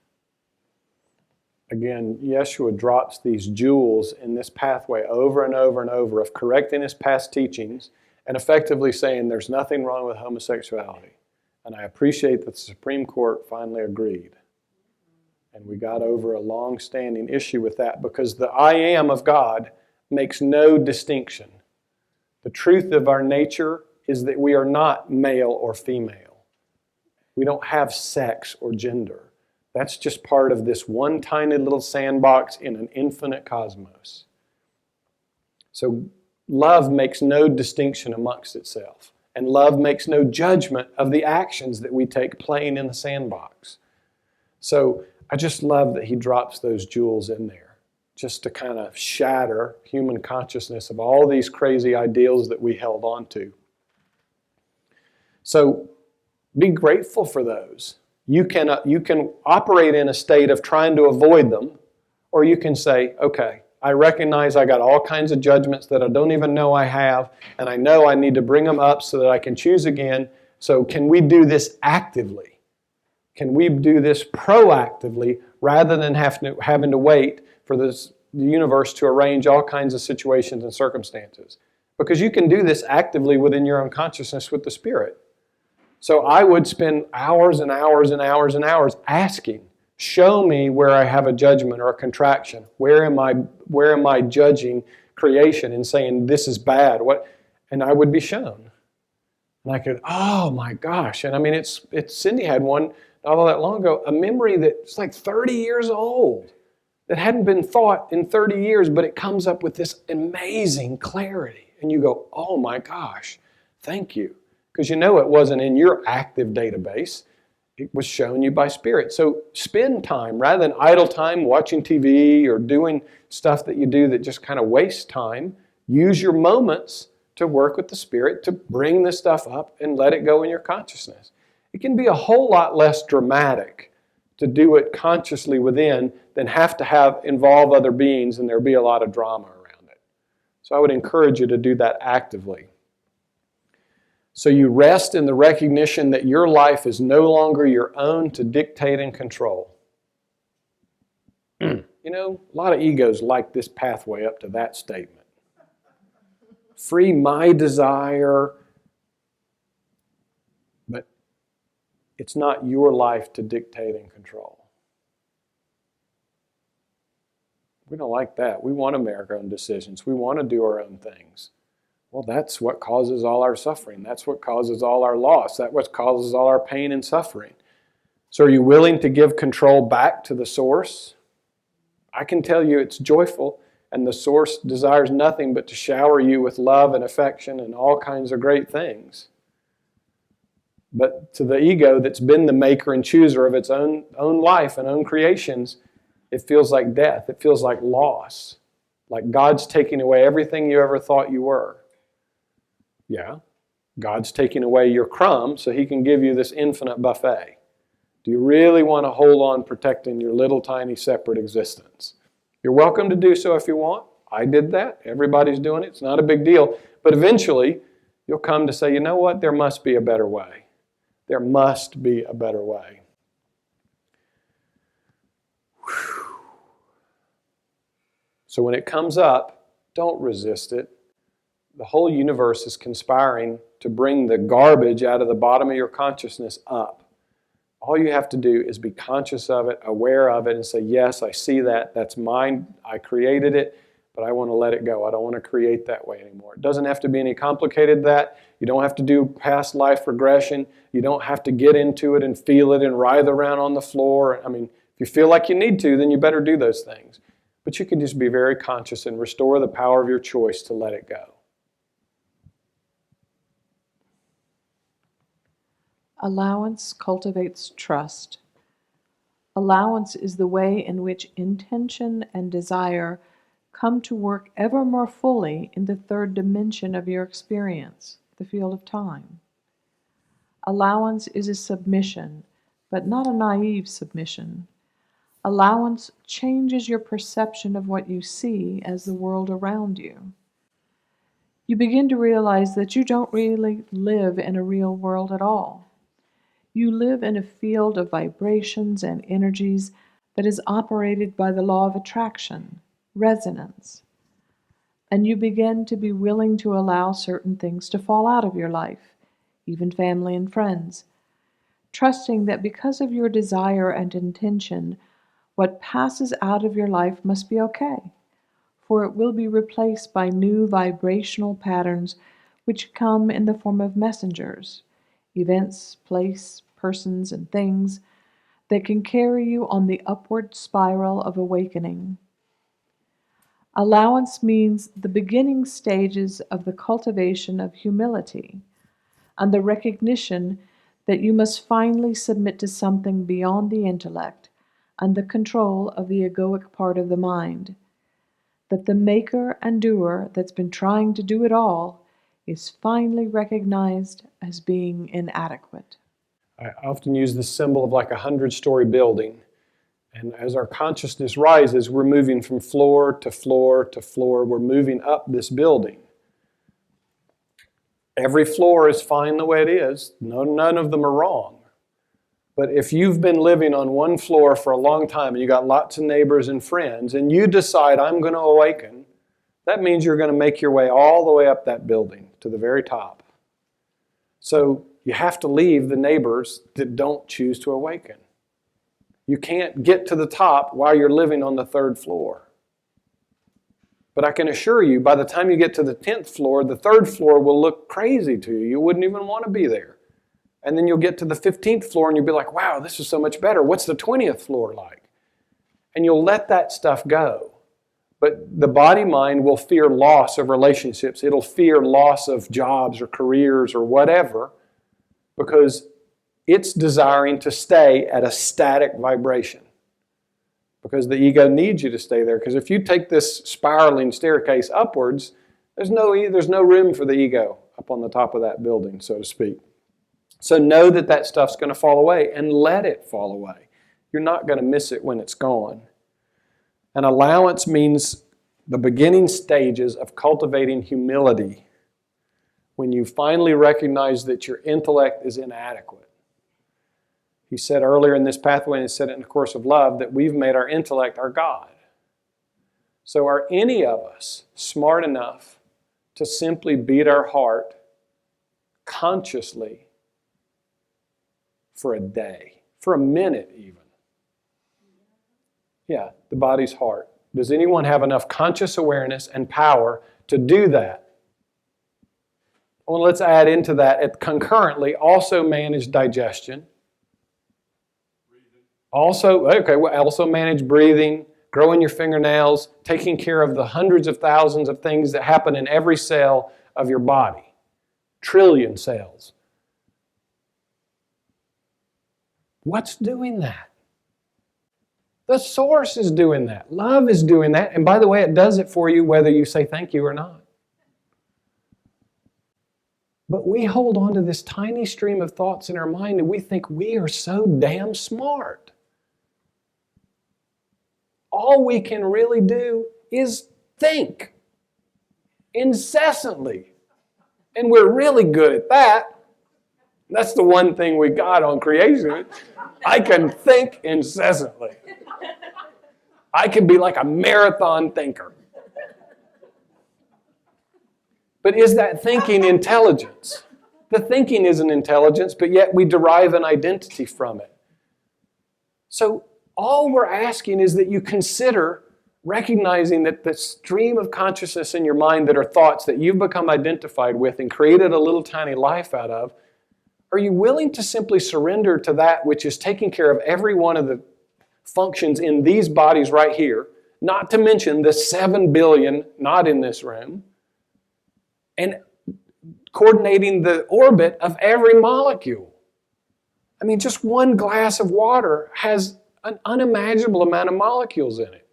Again, Jeshua drops these jewels in this pathway over and over and over of correcting his past teachings and effectively saying there's nothing wrong with homosexuality. And I appreciate that the Supreme Court finally agreed. And we got over a long-standing issue with that because the I am of God makes no distinction. The truth of our nature is that we are not male or female. We don't have sex or gender. That's just part of this one tiny little sandbox in an infinite cosmos. So love makes no distinction amongst itself. And love makes no judgment of the actions that we take playing in the sandbox. So I just love that he drops those jewels in there, just to kind of shatter human consciousness of all these crazy ideals that we held on to. So be grateful for those. You can operate in a state of trying to avoid them, or you can say, okay, I recognize I got all kinds of judgments that I don't even know I have, and I know I need to bring them up so that I can choose again. So can we do this actively? Can we do this proactively rather than having to wait for the universe to arrange all kinds of situations and circumstances? Because you can do this actively within your own consciousness with the Spirit. So I would spend hours and hours and hours and hours asking, show me where I have a judgment or a contraction. Where am I judging creation and saying this is bad? And I would be shown. And I could, oh my gosh. And I mean, Cindy had one not all that long ago, a memory that's like 30 years old that hadn't been thought in 30 years, but it comes up with this amazing clarity. And you go, oh my gosh, thank you. Because you know it wasn't in your active database. It was shown you by Spirit. So spend time, rather than idle time watching TV or doing stuff that you do that just kind of wastes time. Use your moments to work with the Spirit to bring this stuff up and let it go in your consciousness. It can be a whole lot less dramatic to do it consciously within than have to involve other beings, and there'll be a lot of drama around it. So I would encourage you to do that actively. So you rest in the recognition that your life is no longer your own to dictate and control. You know, a lot of egos like this pathway up to that statement. Free my desire, but it's not your life to dictate and control. We don't like that. We want to make our own decisions. We want to do our own things. Well, that's what causes all our suffering. That's what causes all our loss. That's what causes all our pain and suffering. So are you willing to give control back to the source? I can tell you it's joyful, and the source desires nothing but to shower you with love and affection and all kinds of great things. But to the ego that's been the maker and chooser of its own life and own creations, it feels like death. It feels like loss. Like God's taking away everything you ever thought you were. Yeah, God's taking away your crumb so He can give you this infinite buffet. Do you really want to hold on protecting your little tiny separate existence? You're welcome to do so if you want. I did that. Everybody's doing it. It's not a big deal. But eventually, you'll come to say, you know what? There must be a better way. There must be a better way. Whew. So when it comes up, don't resist it. The whole universe is conspiring to bring the garbage out of the bottom of your consciousness up. All you have to do is be conscious of it, aware of it, and say, yes, I see that. That's mine. I created it, but I want to let it go. I don't want to create that way anymore. It doesn't have to be any complicated than that. You don't have to do past life regression. You don't have to get into it and feel it and writhe around on the floor. I mean, if you feel like you need to, then you better do those things. But you can just be very conscious and restore the power of your choice to let it go. Allowance cultivates trust. Allowance is the way in which intention and desire come to work ever more fully in the third dimension of your experience, the field of time. Allowance is a submission, but not a naive submission. Allowance changes your perception of what you see as the world around you. You begin to realize that you don't really live in a real world at all. You live in a field of vibrations and energies that is operated by the law of attraction, resonance. And you begin to be willing to allow certain things to fall out of your life, even family and friends, trusting that because of your desire and intention, what passes out of your life must be okay, for it will be replaced by new vibrational patterns which come in the form of messengers, events, place, persons, and things that can carry you on the upward spiral of awakening. Allowance means the beginning stages of the cultivation of humility and the recognition that you must finally submit to something beyond the intellect and the control of the egoic part of the mind, that the maker and doer that's been trying to do it all is finally recognized as being inadequate. I often use the symbol of like a 100-story building. And as our consciousness rises, we're moving from floor to floor to floor. We're moving up this building. Every floor is fine the way it is. None of them are wrong. But if you've been living on one floor for a long time and you got lots of neighbors and friends and you decide, I'm going to awaken, that means you're going to make your way all the way up that building to the very top. So you have to leave the neighbors that don't choose to awaken. You can't get to the top while you're living on the 3rd floor. But I can assure you, by the time you get to the 10th floor, the 3rd floor will look crazy to you. You wouldn't even want to be there. And then you'll get to the 15th floor and you'll be like, wow, this is so much better. What's the 20th floor like? And you'll let that stuff go. But the body-mind will fear loss of relationships. It'll fear loss of jobs or careers or whatever, because it's desiring to stay at a static vibration. Because the ego needs you to stay there. Because if you take this spiraling staircase upwards, there's no room for the ego up on the top of that building, so to speak. So know that that stuff's going to fall away and let it fall away. You're not going to miss it when it's gone. An allowance means the beginning stages of cultivating humility. When you finally recognize that your intellect is inadequate. He said earlier in this pathway, and he said it in the Course of Love, that we've made our intellect our God. So are any of us smart enough to simply beat our heart consciously for a day, for a minute even? Yeah, the body's heart. Does anyone have enough conscious awareness and power to do that? Well, let's add into that concurrently also manage digestion. Also manage breathing, growing your fingernails, taking care of the hundreds of thousands of things that happen in every cell of your body. Trillion cells. What's doing that? The source is doing that. Love is doing that. And by the way, it does it for you whether you say thank you or not. But we hold on to this tiny stream of thoughts in our mind and we think we are so damn smart. All we can really do is think incessantly. And we're really good at that. That's the one thing we got on creation. I can think incessantly. I can be like a marathon thinker. But is that thinking intelligence? The thinking isn't intelligence, but yet we derive an identity from it. So all we're asking is that you consider recognizing that the stream of consciousness in your mind that are thoughts that you've become identified with and created a little tiny life out of, are you willing to simply surrender to that which is taking care of every one of the functions in these bodies right here, not to mention the 7 billion not in this room, and coordinating the orbit of every molecule? I mean, just one glass of water has an unimaginable amount of molecules in it.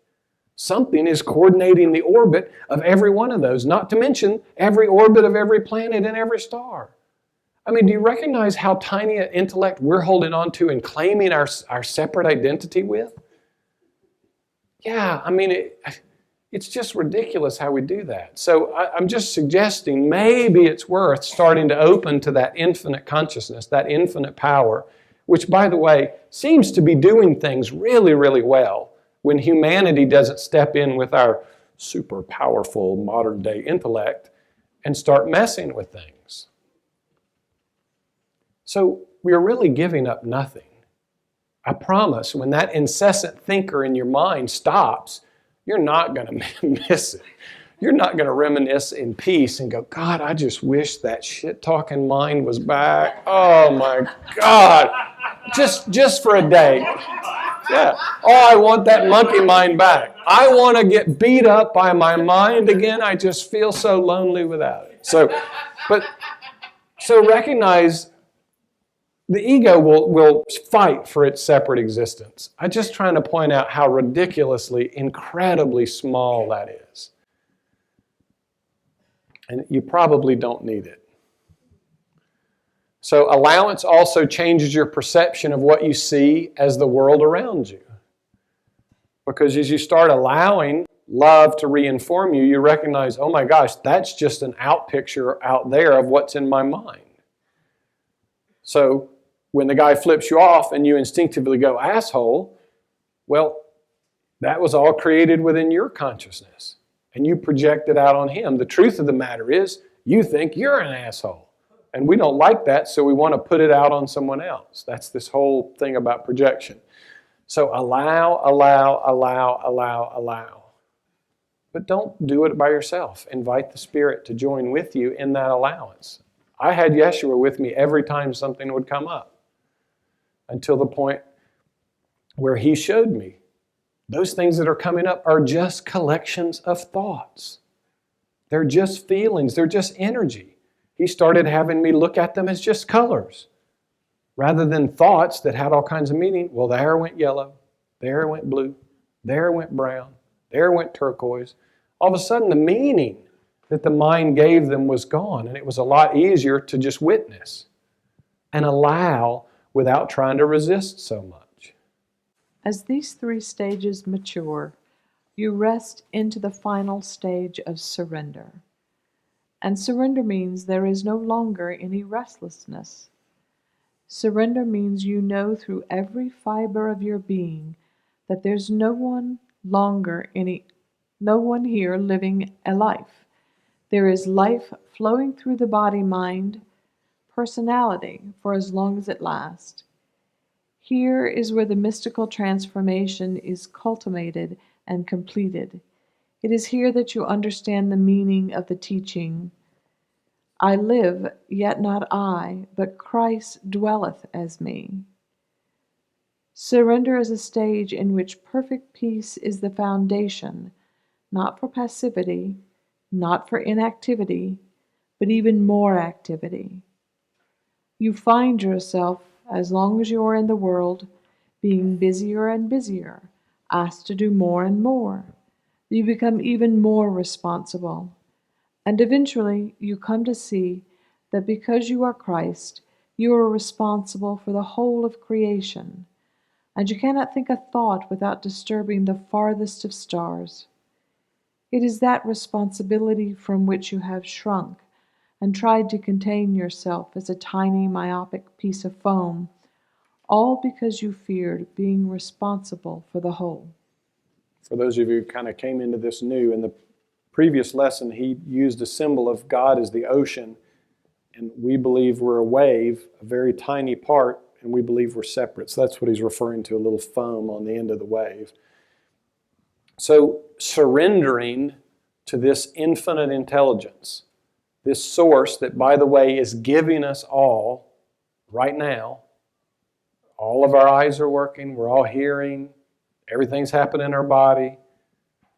Something is coordinating the orbit of every one of those, not to mention every orbit of every planet and every star. I mean, do you recognize how tiny an intellect we're holding on to and claiming our separate identity with? Yeah, I mean, it's just ridiculous how we do that. So I'm just suggesting maybe it's worth starting to open to that infinite consciousness, that infinite power, which, by the way, seems to be doing things really, really well when humanity doesn't step in with our super powerful modern-day intellect and start messing with things. So we're really giving up nothing. I promise, when that incessant thinker in your mind stops, you're not going to miss it. You're not going to reminisce in peace and go, God, I just wish that shit-talking mind was back. Oh, my God. Just for a day. Yeah. Oh, I want that monkey mind back. I want to get beat up by my mind again. I just feel so lonely without it. So recognize the ego will fight for its separate existence. I'm just trying to point out how ridiculously, incredibly small that is. And you probably don't need it. So allowance also changes your perception of what you see as the world around you. Because as you start allowing love to reinform you, you recognize, oh my gosh, that's just an out picture out there of what's in my mind. So when the guy flips you off and you instinctively go, asshole, well, that was all created within your consciousness. And you project it out on him. The truth of the matter is, you think you're an asshole. And we don't like that, so we want to put it out on someone else. That's this whole thing about projection. So allow. But don't do it by yourself. Invite the Spirit to join with you in that allowance. I had Jeshua with me every time something would come up, until the point where he showed me those things that are coming up are just collections of thoughts. They're just feelings. They're just energy. He started having me look at them as just colors rather than thoughts that had all kinds of meaning. Well, there went yellow. There went blue. There went brown. There went turquoise. All of a sudden, the meaning that the mind gave them was gone, and it was a lot easier to just witness and allow without trying to resist so much. As these three stages mature, you rest into the final stage of surrender. And surrender means there is no longer any restlessness. Surrender means you know through every fiber of your being that there's no one here living a life. There is life flowing through the body-mind personality for as long as it lasts. Here is where the mystical transformation is culminated and completed. It is here that you understand the meaning of the teaching, I live, yet not I, but Christ dwelleth as me. Surrender is a stage in which perfect peace is the foundation, not for passivity, not for inactivity, but even more activity. You find yourself, as long as you are in the world, being busier and busier, asked to do more and more. You become even more responsible. And eventually you come to see that because you are Christ, you are responsible for the whole of creation, and you cannot think a thought without disturbing the farthest of stars. It is that responsibility from which you have shrunk and tried to contain yourself as a tiny myopic piece of foam, all because you feared being responsible for the whole. For those of you who kind of came into this new, in the previous lesson, he used a symbol of God as the ocean, and we believe we're a wave, a very tiny part, and we believe we're separate. So that's what he's referring to, a little foam on the end of the wave. So surrendering to this infinite intelligence, this source that, by the way, is giving us all right now. All of our eyes are working, we're all hearing, everything's happening in our body.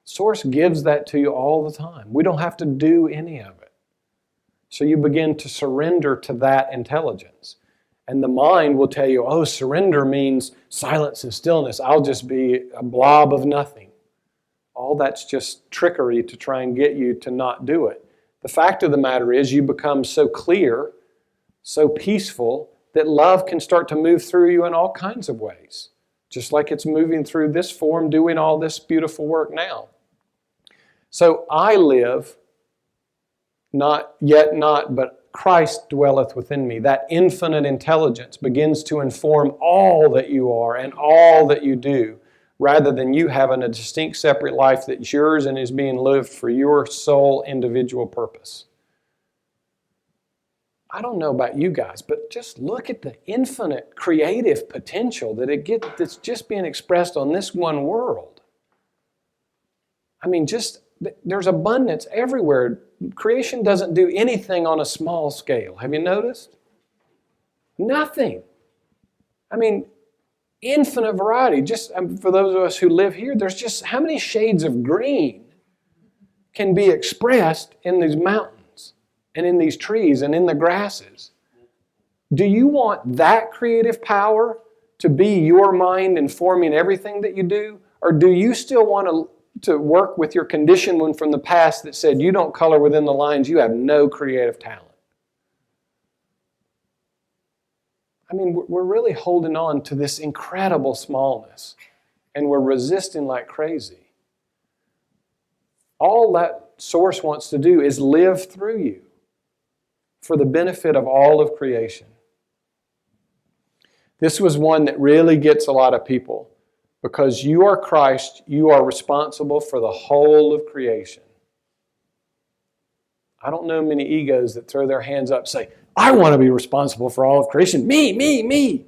Source gives that to you all the time. We don't have to do any of it. So you begin to surrender to that intelligence. And the mind will tell you, oh, surrender means silence and stillness. I'll just be a blob of nothing. All that's just trickery to try and get you to not do it. The fact of the matter is you become so clear, so peaceful, that love can start to move through you in all kinds of ways. Just like it's moving through this form, doing all this beautiful work now. So I live, not, but Christ dwelleth within me. That infinite intelligence begins to inform all that you are and all that you do, rather than you having a distinct separate life that's yours and is being lived for your sole individual purpose. I don't know about you guys, but just look at the infinite creative potential that's just being expressed on this one world. I mean, there's abundance everywhere. Creation doesn't do anything on a small scale. Have you noticed? Nothing. I mean, Infinite variety. Just for those of us who live here, there's just how many shades of green can be expressed in these mountains and in these trees and in the grasses. Do you want that creative power to be your mind informing everything that you do? Or do you still want to work with your conditioned one from the past that said you don't color within the lines, you have no creative talent? I mean, we're really holding on to this incredible smallness, and we're resisting like crazy. All that source wants to do is live through you for the benefit of all of creation. This was one that really gets a lot of people, because you are Christ, you are responsible for the whole of creation. I don't know many egos that throw their hands up and say, I want to be responsible for all of creation. Me, me, me.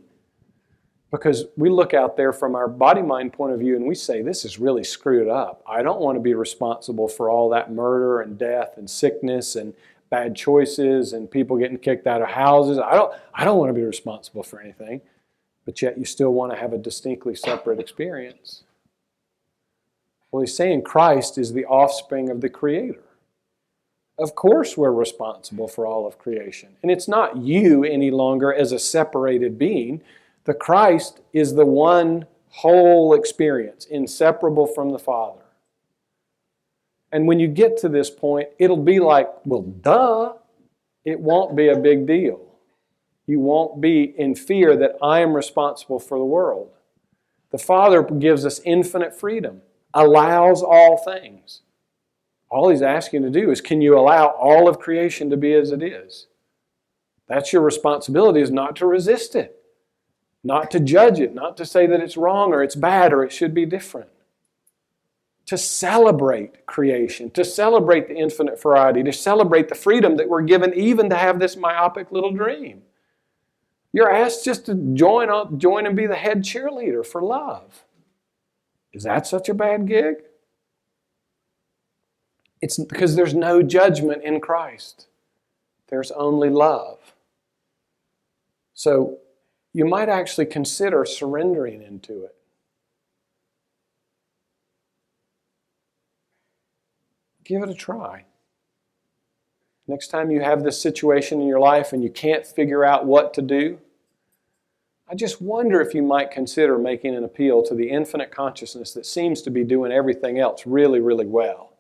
Because we look out there from our body-mind point of view and we say, this is really screwed up. I don't want to be responsible for all that murder and death and sickness and bad choices and people getting kicked out of houses. I don't want to be responsible for anything. But yet you still want to have a distinctly separate experience. Well, he's saying Christ is the offspring of the Creator. Of course we're responsible for all of creation. And it's not you any longer as a separated being. The Christ is the one whole experience, inseparable from the Father. And when you get to this point, it'll be like, well, duh. It won't be a big deal. You won't be in fear that I am responsible for the world. The Father gives us infinite freedom, allows all things. All he's asking to do is, can you allow all of creation to be as it is? That's your responsibility, is not to resist it, not to judge it, not to say that it's wrong or it's bad or it should be different. To celebrate creation, to celebrate the infinite variety, to celebrate the freedom that we're given even to have this myopic little dream. You're asked just to join and be the head cheerleader for love. Is that such a bad gig? It's because there's no judgment in Christ. There's only love. So you might actually consider surrendering into it. Give it a try. Next time you have this situation in your life and you can't figure out what to do, I just wonder if you might consider making an appeal to the infinite consciousness that seems to be doing everything else really, really well.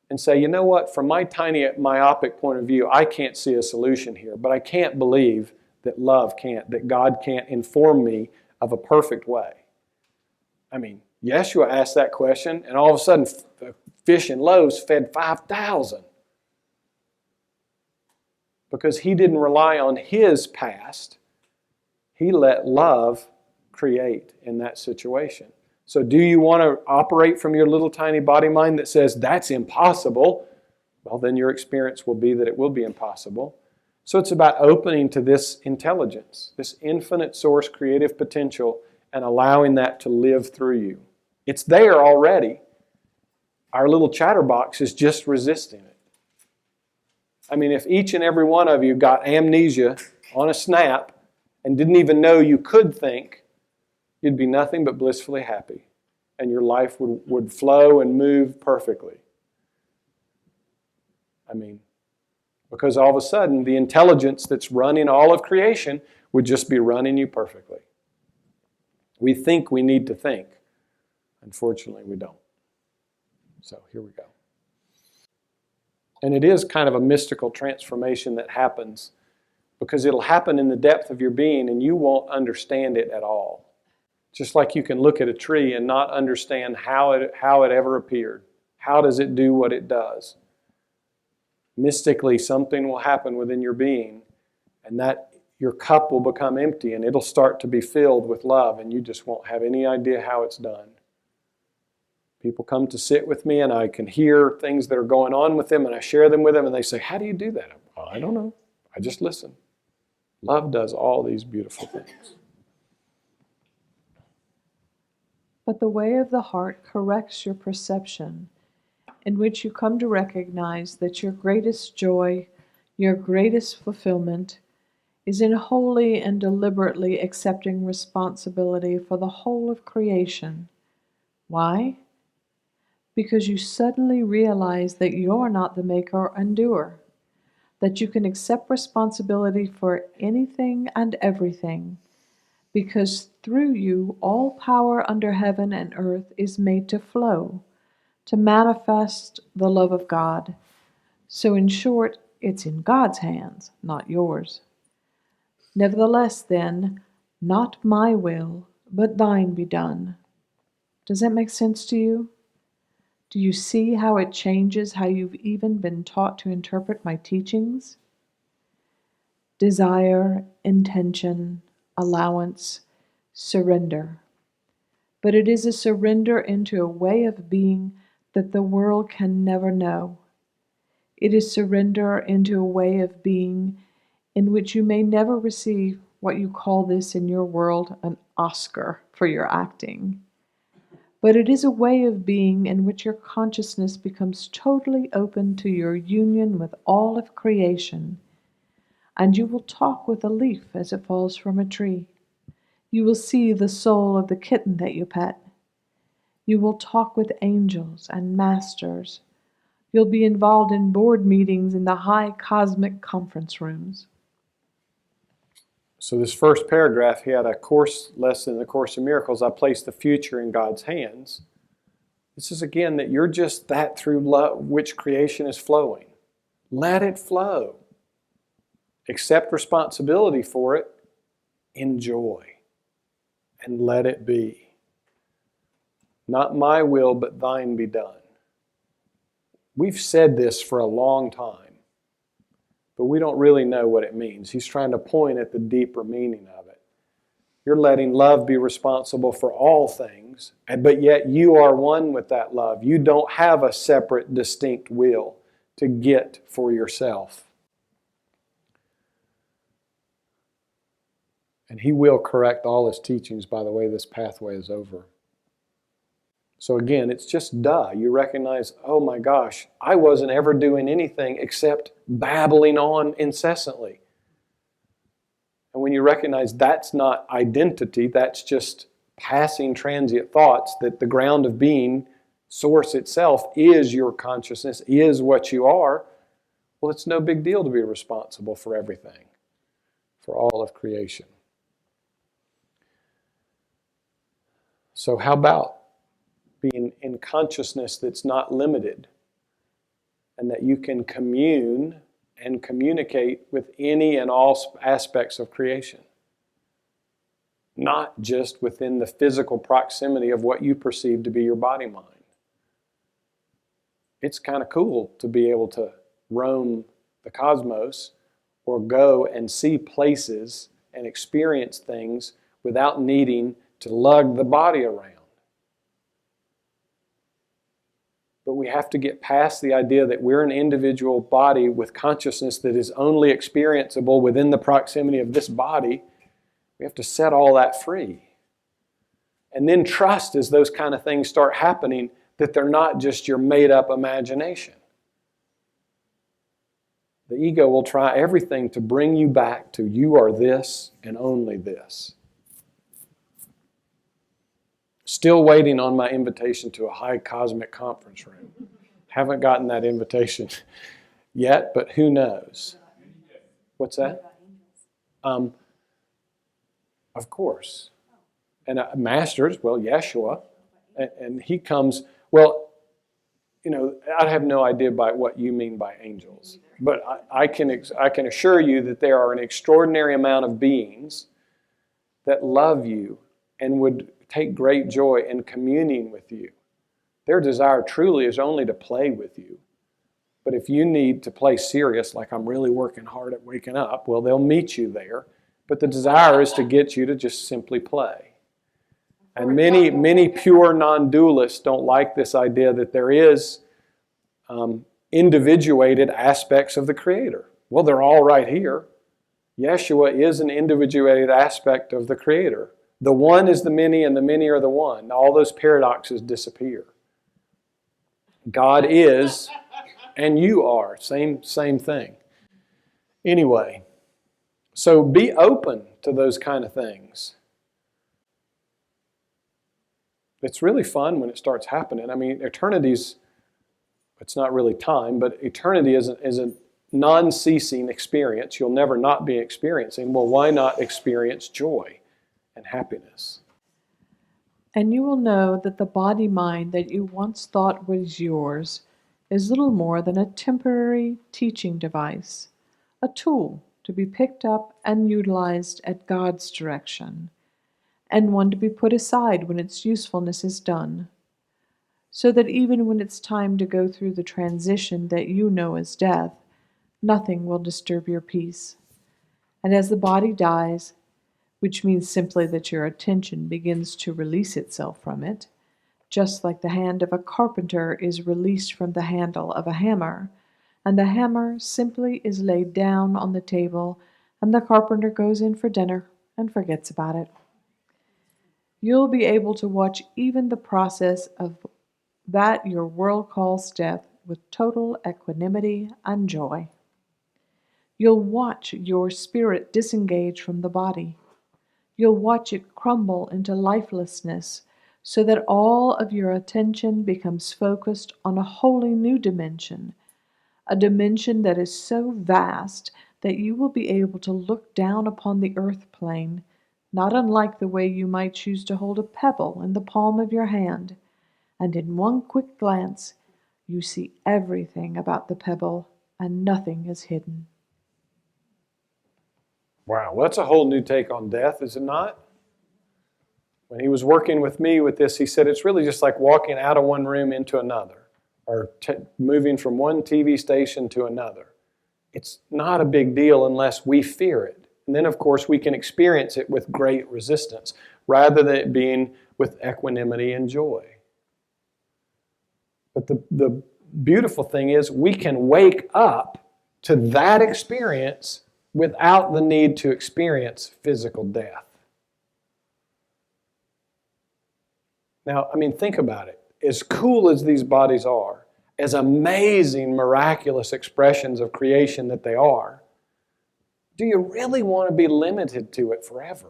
And say, you know what, from my tiny myopic point of view, I can't see a solution here, but I can't believe that that God can't inform me of a perfect way. I mean, Jeshua asked that question, and all of a sudden, fish and loaves fed 5,000. Because he didn't rely on his past. He let love create in that situation. So do you want to operate from your little tiny body mind that says that's impossible? Well, then your experience will be that it will be impossible. So it's about opening to this intelligence, this infinite source creative potential, and allowing that to live through you. It's there already. Our little chatterbox is just resisting it. I mean, if each and every one of you got amnesia on a snap and didn't even know you could think, you'd be nothing but blissfully happy. And your life would flow and move perfectly. I mean, because all of a sudden, the intelligence that's running all of creation would just be running you perfectly. We think we need to think. Unfortunately, we don't. So here we go. And it is kind of a mystical transformation that happens because it'll happen in the depth of your being and you won't understand it at all. Just like you can look at a tree and not understand how it ever appeared. How does it do what it does? Mystically, something will happen within your being, and that your cup will become empty, and it'll start to be filled with love, and you just won't have any idea how it's done. People come to sit with me, and I can hear things that are going on with them, and I share them with them, and they say, how do you do that? Well, I don't know. I just listen. Love does all these beautiful things. But the way of the heart corrects your perception, in which you come to recognize that your greatest joy, your greatest fulfillment, is in wholly and deliberately accepting responsibility for the whole of creation. Why? Because you suddenly realize that you're not the maker and doer, that you can accept responsibility for anything and everything, because through you all power under heaven and earth is made to flow, to manifest the love of God. So in short, it's in God's hands, not yours. Nevertheless, then, not my will, but thine be done. Does that make sense to you? Do you see how it changes how you've even been taught to interpret my teachings? Desire, intention, allowance, surrender. But it is a surrender into a way of being that the world can never know. It is surrender into a way of being in which you may never receive what you call this in your world an Oscar for your acting. But it is a way of being in which your consciousness becomes totally open to your union with all of creation, and you will talk with a leaf as it falls from a tree. You will see the soul of the kitten that you pet. You will talk with angels and masters. You'll be involved in board meetings in the high cosmic conference rooms. So this first paragraph, he had a course lesson in the Course in Miracles. I place the future in God's hands. This is again that you're just that through love, which creation is flowing. Let it flow. Accept responsibility for it. Enjoy. And let it be. Not my will, but thine be done. We've said this for a long time, but we don't really know what it means. He's trying to point at the deeper meaning of it. You're letting love be responsible for all things, but yet you are one with that love. You don't have a separate, distinct will to get for yourself. And he will correct all his teachings by the way this pathway is over. So again, it's just duh. You recognize, oh my gosh, I wasn't ever doing anything except babbling on incessantly. And when you recognize that's not identity, that's just passing transient thoughts, that the ground of being, source itself, is your consciousness, is what you are, well, it's no big deal to be responsible for everything, for all of creation. So how about being in consciousness that's not limited, and that you can commune and communicate with any and all aspects of creation, not just within the physical proximity of what you perceive to be your body-mind. It's kind of cool to be able to roam the cosmos or go and see places and experience things without needing to lug the body around. But we have to get past the idea that we're an individual body with consciousness that is only experienceable within the proximity of this body. We have to set all that free. And then trust as those kind of things start happening that they're not just your made-up imagination. The ego will try everything to bring you back to you are this and only this. Still waiting on my invitation to a high cosmic conference room. Haven't gotten that invitation yet, but who knows? What's that? Of course. And masters, well, Jeshua, and he comes, well, you know, I have no idea by what you mean by angels, but I can assure you that there are an extraordinary amount of beings that love you and would take great joy in communing with you. Their desire truly is only to play with you. But if you need to play serious, like I'm really working hard at waking up, well, they'll meet you there. But the desire is to get you to just simply play. And many pure non-dualists don't like this idea that there is individuated aspects of the Creator. Well, they're all right here. Jeshua is an individuated aspect of the Creator. The one is the many and the many are the one. All those paradoxes disappear. God is and you are. Same thing. Anyway, So be open to those kind of things. It's really fun when it starts happening. I mean, eternity's, it's not really time, but eternity is a non-ceasing experience. You'll never not be experiencing. Well, why not experience joy and happiness? And you will know that the body-mind that you once thought was yours is little more than a temporary teaching device, a tool to be picked up and utilized at God's direction, and one to be put aside when its usefulness is done, so that even when it's time to go through the transition that you know as death, nothing will disturb your peace. And as the body dies, which means simply that your attention begins to release itself from it, just like the hand of a carpenter is released from the handle of a hammer, and the hammer simply is laid down on the table, and the carpenter goes in for dinner and forgets about it. You'll be able to watch even the process of that your world calls death with total equanimity and joy. You'll watch your spirit disengage from the body. You'll watch it crumble into lifelessness so that all of your attention becomes focused on a wholly new dimension, a dimension that is so vast that you will be able to look down upon the earth plane, not unlike the way you might choose to hold a pebble in the palm of your hand, and in one quick glance you see everything about the pebble and nothing is hidden. Wow, well, that's a whole new take on death, is it not? When he was working with me with this, he said it's really just like walking out of one room into another, or moving from one TV station to another. It's not a big deal unless we fear it. And then, of course, we can experience it with great resistance, rather than it being with equanimity and joy. But the beautiful thing is we can wake up to that experience without the need to experience physical death. Now, I mean, think about it. As cool as these bodies are, as amazing, miraculous expressions of creation that they are, do you really want to be limited to it forever?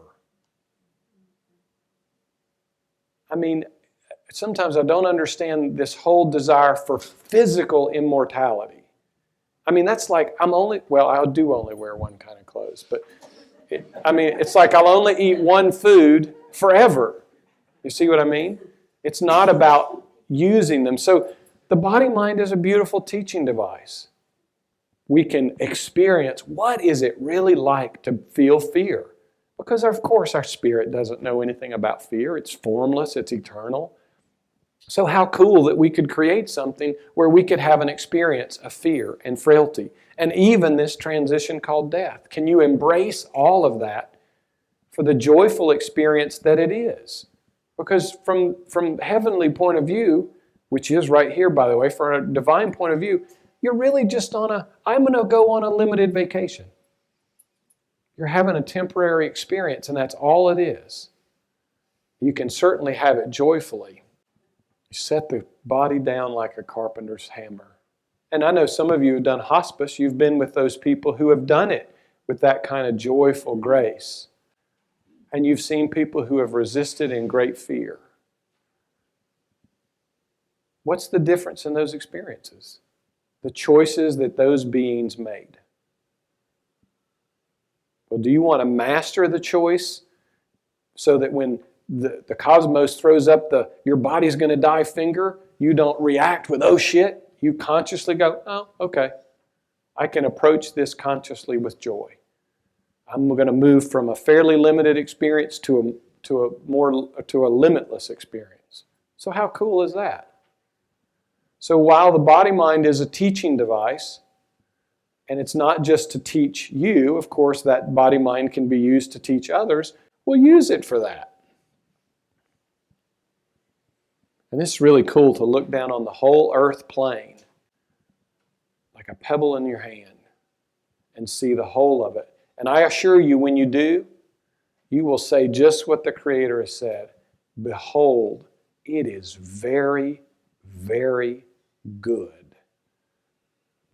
I mean, sometimes I don't understand this whole desire for physical immortality. I mean, that's like, I do only wear one kind of clothes, but it's like I'll only eat one food forever. You see what I mean? It's not about using them. So the body-mind is a beautiful teaching device. We can experience what is it really like to feel fear. Because of course our spirit doesn't know anything about fear. It's formless, it's eternal. So how cool that we could create something where we could have an experience of fear and frailty and even this transition called death. Can you embrace all of that for the joyful experience that it is? Because from heavenly point of view, which is right here, by the way, from a divine point of view, you're really just I'm going to go on a limited vacation. You're having a temporary experience, and that's all it is. You can certainly have it joyfully. You set the body down like a carpenter's hammer. And I know some of you have done hospice. You've been with those people who have done it with that kind of joyful grace. And you've seen people who have resisted in great fear. What's the difference in those experiences? The choices that those beings made. Well, do you want to master the choice so that when the cosmos throws up your body's going to die finger, you don't react with, oh shit, you consciously go, oh, okay. I can approach this consciously with joy. I'm going to move from a fairly limited experience to a limitless experience. So how cool is that? So while the body-mind is a teaching device, and it's not just to teach you, of course that body-mind can be used to teach others, we'll use it for that. And this is really cool to look down on the whole earth plane, like a pebble in your hand, and see the whole of it. And I assure you, when you do, you will say just what the Creator has said. Behold, it is very, very good.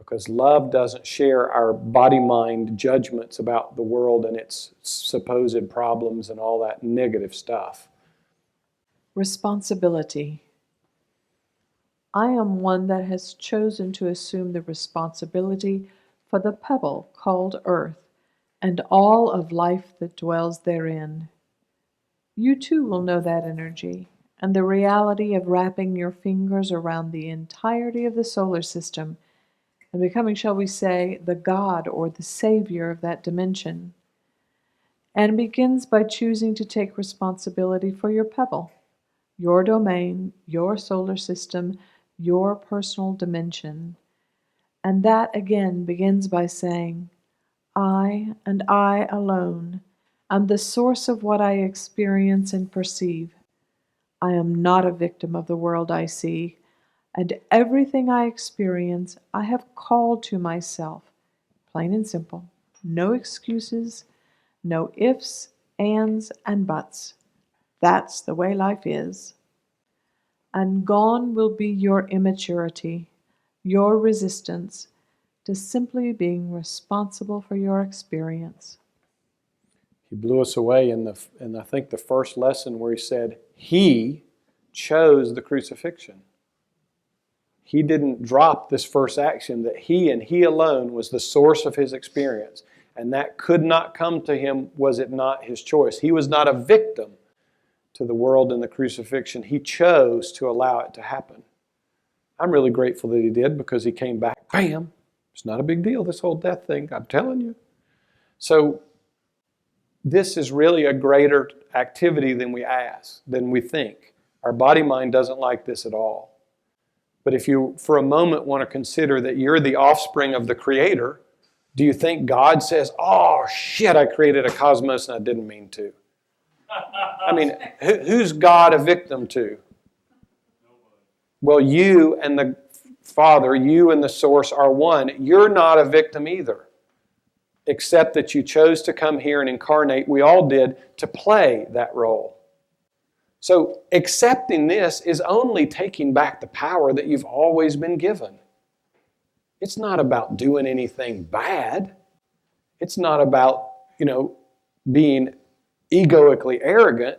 because love doesn't share our body-mind judgments about the world and its supposed problems and all that negative stuff. Responsibility. I am one that has chosen to assume the responsibility for the pebble called Earth and all of life that dwells therein. You too will know that energy and the reality of wrapping your fingers around the entirety of the solar system and becoming, shall we say, the God or the Savior of that dimension. And begins by choosing to take responsibility for your pebble, your domain, your solar system, your personal dimension. And that again begins by saying, I and I alone am the source of what I experience and perceive. I am not a victim of the world I see, and everything I experience I have called to myself, plain and simple, no excuses, no ifs, ands, and buts. That's the way life is. And gone will be your immaturity, your resistance to simply being responsible for your experience. He blew us away in I think the first lesson where he said, he chose the crucifixion. He didn't drop this first action, that he and he alone was the source of his experience. And that could not come to him was it not his choice. He was not a victim to the world and the crucifixion. He chose to allow it to happen. I'm really grateful that he did, because he came back, bam, it's not a big deal, this whole death thing, I'm telling you. So this is really a greater activity than we think. Our body-mind doesn't like this at all. But if you, for a moment, want to consider that you're the offspring of the Creator, do you think God says, oh, shit, I created a cosmos and I didn't mean to? I mean, who's God a victim to? Well, you and the Father, you and the Source are one. You're not a victim either, except that you chose to come here and incarnate, we all did, to play that role. So accepting this is only taking back the power that you've always been given. It's not about doing anything bad. It's not about, being egoically arrogant.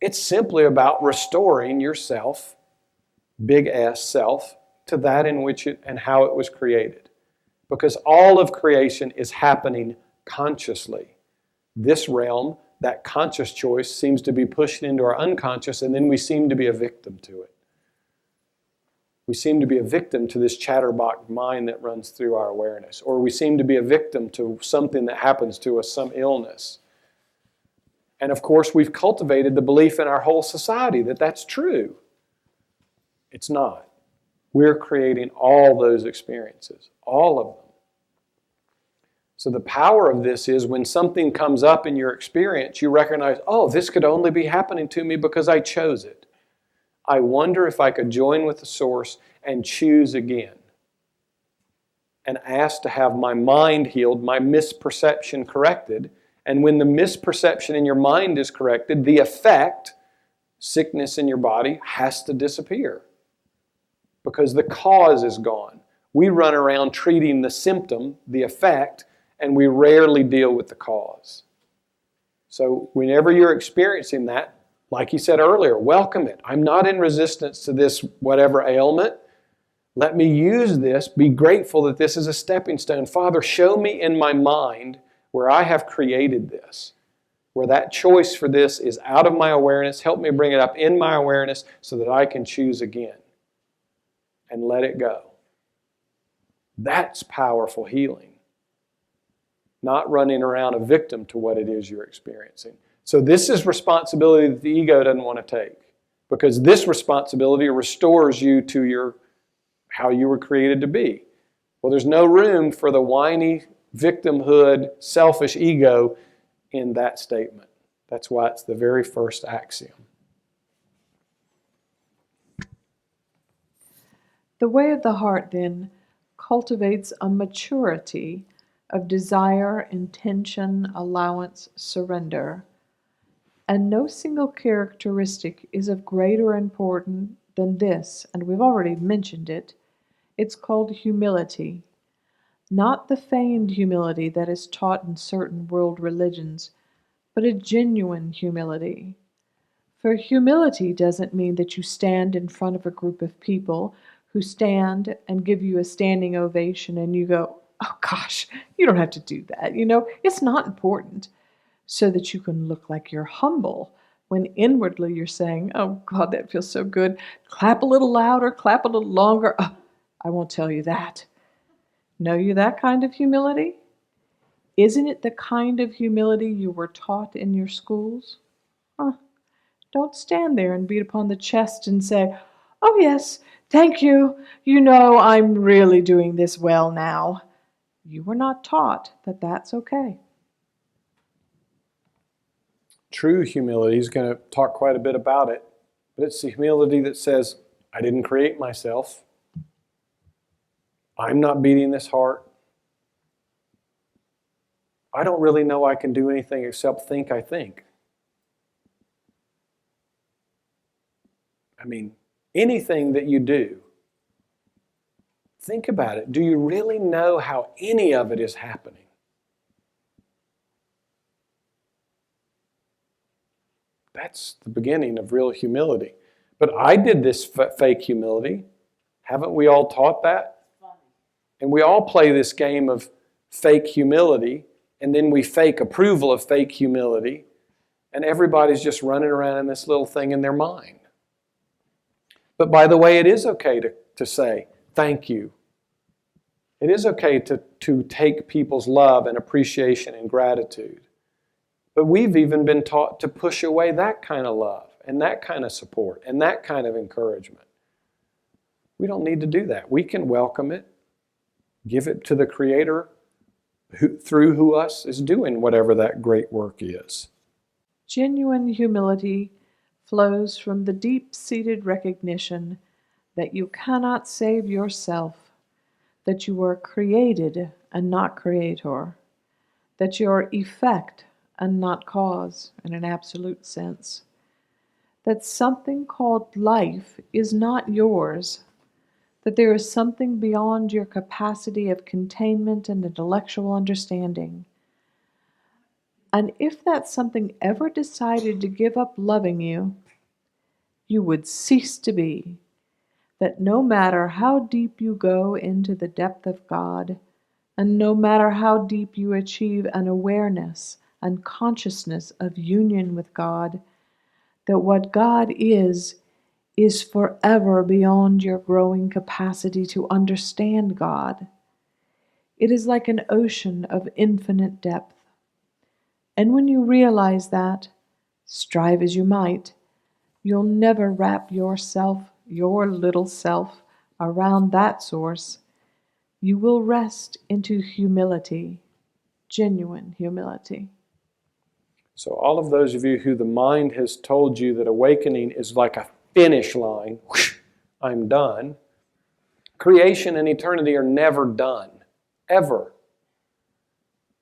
It's simply about restoring yourself, big S self, to that in which it and how it was created. Because all of creation is happening consciously. This realm, that conscious choice, seems to be pushed into our unconscious, and then we seem to be a victim to it. We seem to be a victim to this chatterbox mind that runs through our awareness. Or we seem to be a victim to something that happens to us, some illness. And of course, we've cultivated the belief in our whole society that that's true. It's not. We're creating all those experiences, all of them. So the power of this is when something comes up in your experience, you recognize, oh, this could only be happening to me because I chose it. I wonder if I could join with the Source and choose again. And ask to have my mind healed, my misperception corrected. And when the misperception in your mind is corrected, the effect, sickness in your body, has to disappear. Because the cause is gone. We run around treating the symptom, the effect, and we rarely deal with the cause. So whenever you're experiencing that, like he said earlier, welcome it. I'm not in resistance to this whatever ailment. Let me use this. Be grateful that this is a stepping stone. Father, show me in my mind where I have created this, where that choice for this is out of my awareness. Help me bring it up in my awareness so that I can choose again and let it go. That's powerful healing. Not running around a victim to what it is you're experiencing. So this is responsibility that the ego doesn't want to take, because this responsibility restores you to how you were created to be. Well, there's no room for the whiny, victimhood, selfish ego in that statement. That's why it's the very first axiom. The way of the heart, then, cultivates a maturity of desire, intention, allowance, surrender. And no single characteristic is of greater importance than this, and we've already mentioned it. It's called humility, Not the feigned humility that is taught in certain world religions, but a genuine humility. For humility doesn't mean that you stand in front of a group of people who stand and give you a standing ovation and you go, oh gosh, you don't have to do that. It's not important. So that you can look like you're humble when inwardly you're saying, oh God, that feels so good. Clap a little louder, clap a little longer. Oh, I won't tell you that. Know you that kind of humility? Isn't it the kind of humility you were taught in your schools? Don't stand there and beat upon the chest and say, oh yes, thank you. I'm really doing this well now. You were not taught that that's okay. True humility is going to talk quite a bit about it, but it's the humility that says, I didn't create myself. I'm not beating this heart. I don't really know I can do anything except think I think. I mean, anything that you do, think about it. Do you really know how any of it is happening? That's the beginning of real humility. But I did this fake humility. Haven't we all taught that? And we all play this game of fake humility, and then we fake approval of fake humility, and everybody's just running around in this little thing in their mind. But by the way, it is okay to say thank you. It is okay to take people's love and appreciation and gratitude. But we've even been taught to push away that kind of love and that kind of support and that kind of encouragement. We don't need to do that. We can welcome it, give it to the Creator through who us is doing whatever that great work is. Genuine humility flows from the deep-seated recognition that you cannot save yourself, that you are created and not creator, that you are effect and not cause in an absolute sense, that something called life is not yours, that there is something beyond your capacity of containment and intellectual understanding. And if that something ever decided to give up loving you, you would cease to be, that no matter how deep you go into the depth of God, and no matter how deep you achieve an awareness and consciousness of union with God, that what God is forever beyond your growing capacity to understand God. It is like an ocean of infinite depth. And when you realize that, strive as you might, you'll never wrap yourself, your little self, around that source. You will rest into humility, genuine humility. So all of those of you who the mind has told you that awakening is like a finish line, whoosh, I'm done, creation and eternity are never done, ever.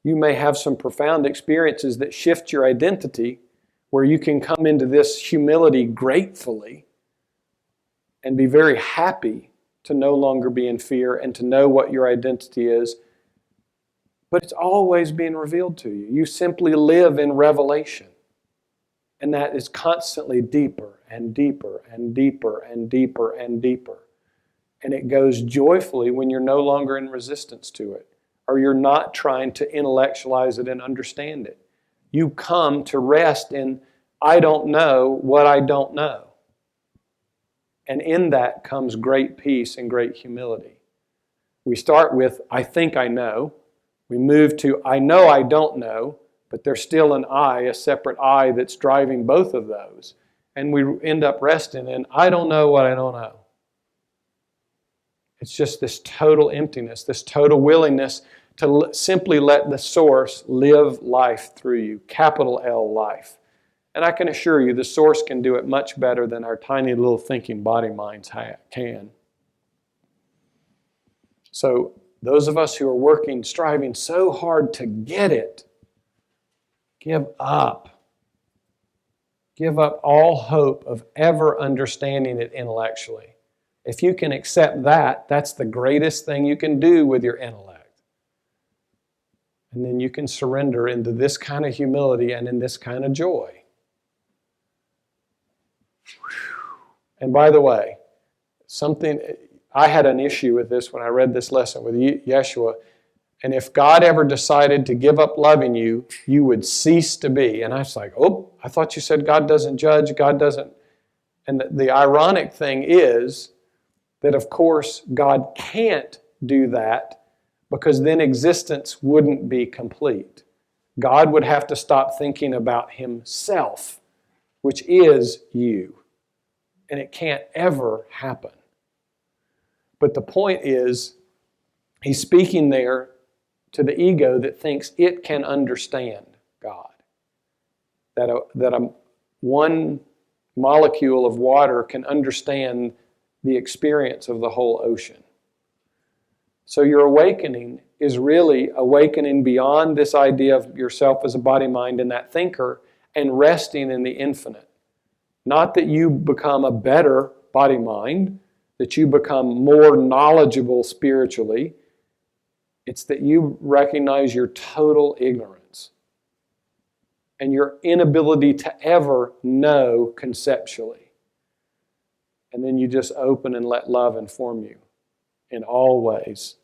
You may have some profound experiences that shift your identity where you can come into this humility gratefully and be very happy to no longer be in fear and to know what your identity is. But it's always being revealed to you. You simply live in revelation. And that is constantly deeper and deeper and deeper and deeper and deeper. And it goes joyfully when you're no longer in resistance to it, or you're not trying to intellectualize it and understand it. You come to rest in, I don't know what I don't know. And in that comes great peace and great humility. We start with, I think I know. We move to, I know I don't know, but there's still an I, a separate I that's driving both of those. And we end up resting in, I don't know what I don't know. It's just this total emptiness, this total willingness to simply let the source live life through you, capital L life. And I can assure you the source can do it much better than our tiny little thinking body minds can. So those of us who are working, striving so hard to get it, give up. Give up all hope of ever understanding it intellectually. If you can accept that, that's the greatest thing you can do with your intellect. And then you can surrender into this kind of humility and in this kind of joy. And by the way, I had an issue with this when I read this lesson with Jeshua. And if God ever decided to give up loving you, you would cease to be. And I was like, oh, I thought you said God doesn't judge, God doesn't. And the ironic thing is that, of course, God can't do that because then existence wouldn't be complete. God would have to stop thinking about himself, which is you. And it can't ever happen. But the point is, he's speaking there to the ego that thinks it can understand God. That one molecule of water can understand the experience of the whole ocean. So your awakening is really awakening beyond this idea of yourself as a body, mind, and that thinker, and resting in the infinite. Not that you become a better body, mind, that you become more knowledgeable spiritually. It's that you recognize your total ignorance and your inability to ever know conceptually. And then you just open and let love inform you in all ways.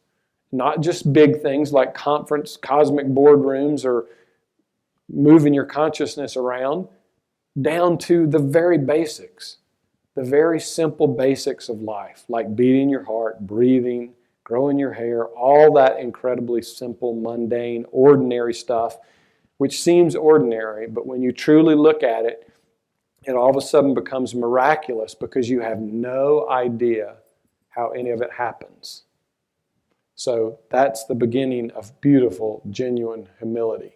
Not just big things like conference, cosmic boardrooms, or moving your consciousness around, down to the very basics, the very simple basics of life, like beating your heart, breathing, growing your hair, all that incredibly simple, mundane, ordinary stuff, which seems ordinary, but when you truly look at it, it all of a sudden becomes miraculous because you have no idea how any of it happens. So that's the beginning of beautiful, genuine humility.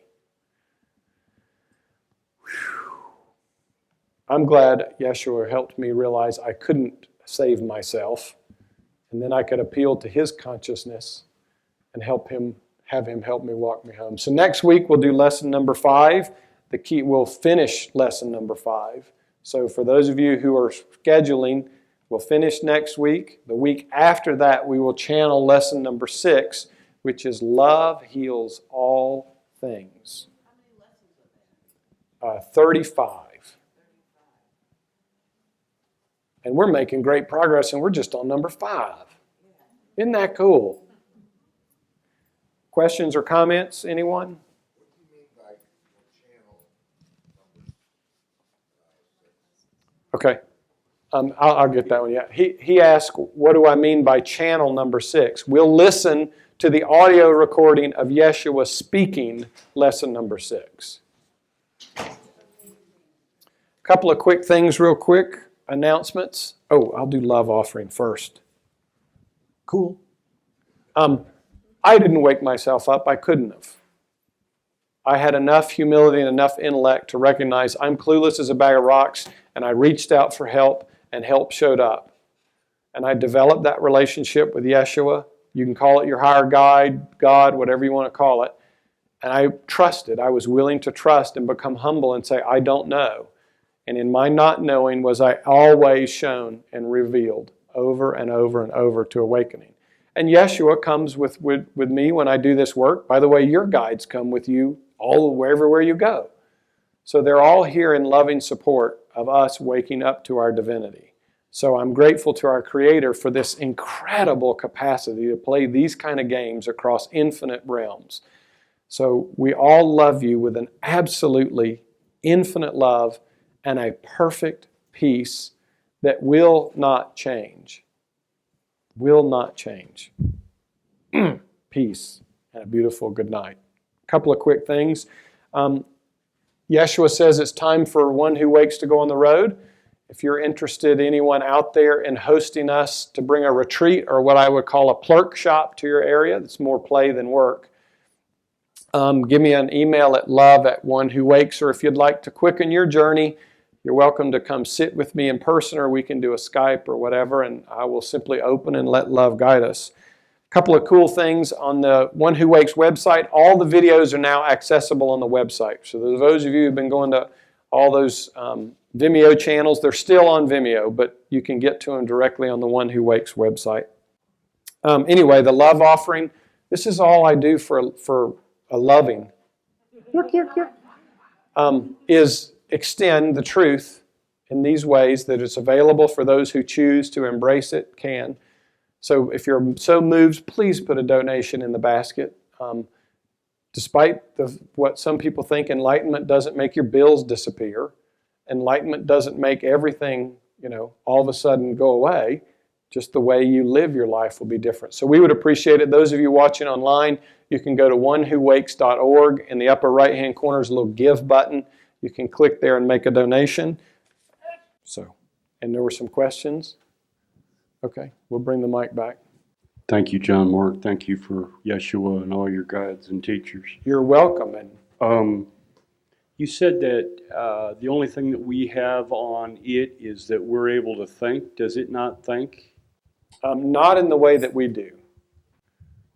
I'm glad Jeshua helped me realize I couldn't save myself, and then I could appeal to his consciousness and have him help me walk me home. So next week we'll do lesson number 5. We'll finish lesson number 5. So for those of you who are scheduling, we'll finish next week. The week after that we will channel lesson number 6, which is love heals all things. How many lessons are there? 35. And we're making great progress, and we're just on number 5. Isn't that cool? Questions or comments, anyone? What do you mean by channel number 6? Okay. I'll get that one. Yeah. He asked, what do I mean by channel number 6? We'll listen to the audio recording of Jeshua speaking lesson number 6. A couple of quick things real quick. Announcements. Oh, I'll do love offering first. Cool. I didn't wake myself up. I couldn't have. I had enough humility and enough intellect to recognize I'm clueless as a bag of rocks, and I reached out for help, and help showed up. And I developed that relationship with Jeshua. You can call it your higher guide, God, whatever you want to call it. And I trusted. I was willing to trust and become humble and say, I don't know. And in my not knowing was I always shown and revealed over and over and over to awakening. And Jeshua comes with me when I do this work. By the way, your guides come with you everywhere you go. So they're all here in loving support of us waking up to our divinity. So I'm grateful to our Creator for this incredible capacity to play these kind of games across infinite realms. So we all love you with an absolutely infinite love and a perfect peace that will not change. Will not change. Peace and a beautiful good night. A couple of quick things. Jeshua says it's time for one who wakes to go on the road. If you're interested, anyone out there in hosting us to bring a retreat or what I would call a plurk shop to your area, that's more play than work, give me an email at love@onewhowakes, or if you'd like to quicken your journey, you're welcome to come sit with me in person, or we can do a Skype or whatever, and I will simply open and let love guide us. A couple of cool things on the One Who Wakes website. All the videos are now accessible on the website. So those of you who've been going to all those Vimeo channels, they're still on Vimeo, but you can get to them directly on the One Who Wakes website. Anyway, the love offering, this is all I do for a loving, is extend the truth in these ways that it's available for those who choose to embrace it, can. So if you're so moved, please put a donation in the basket. Despite what some people think, enlightenment doesn't make your bills disappear. Enlightenment doesn't make everything, all of a sudden go away. Just the way you live your life will be different. So we would appreciate it. Those of you watching online, you can go to onewhowakes.org. In the upper right-hand corner is a little give button. You can click there and make a donation. And there were some questions. Okay, we'll bring the mic back. Thank you, John Mark. Thank you for Yeshua and all your guides and teachers. You're welcome. And you said that the only thing that we have on it is that we're able to think. Does it not think? Not in the way that we do.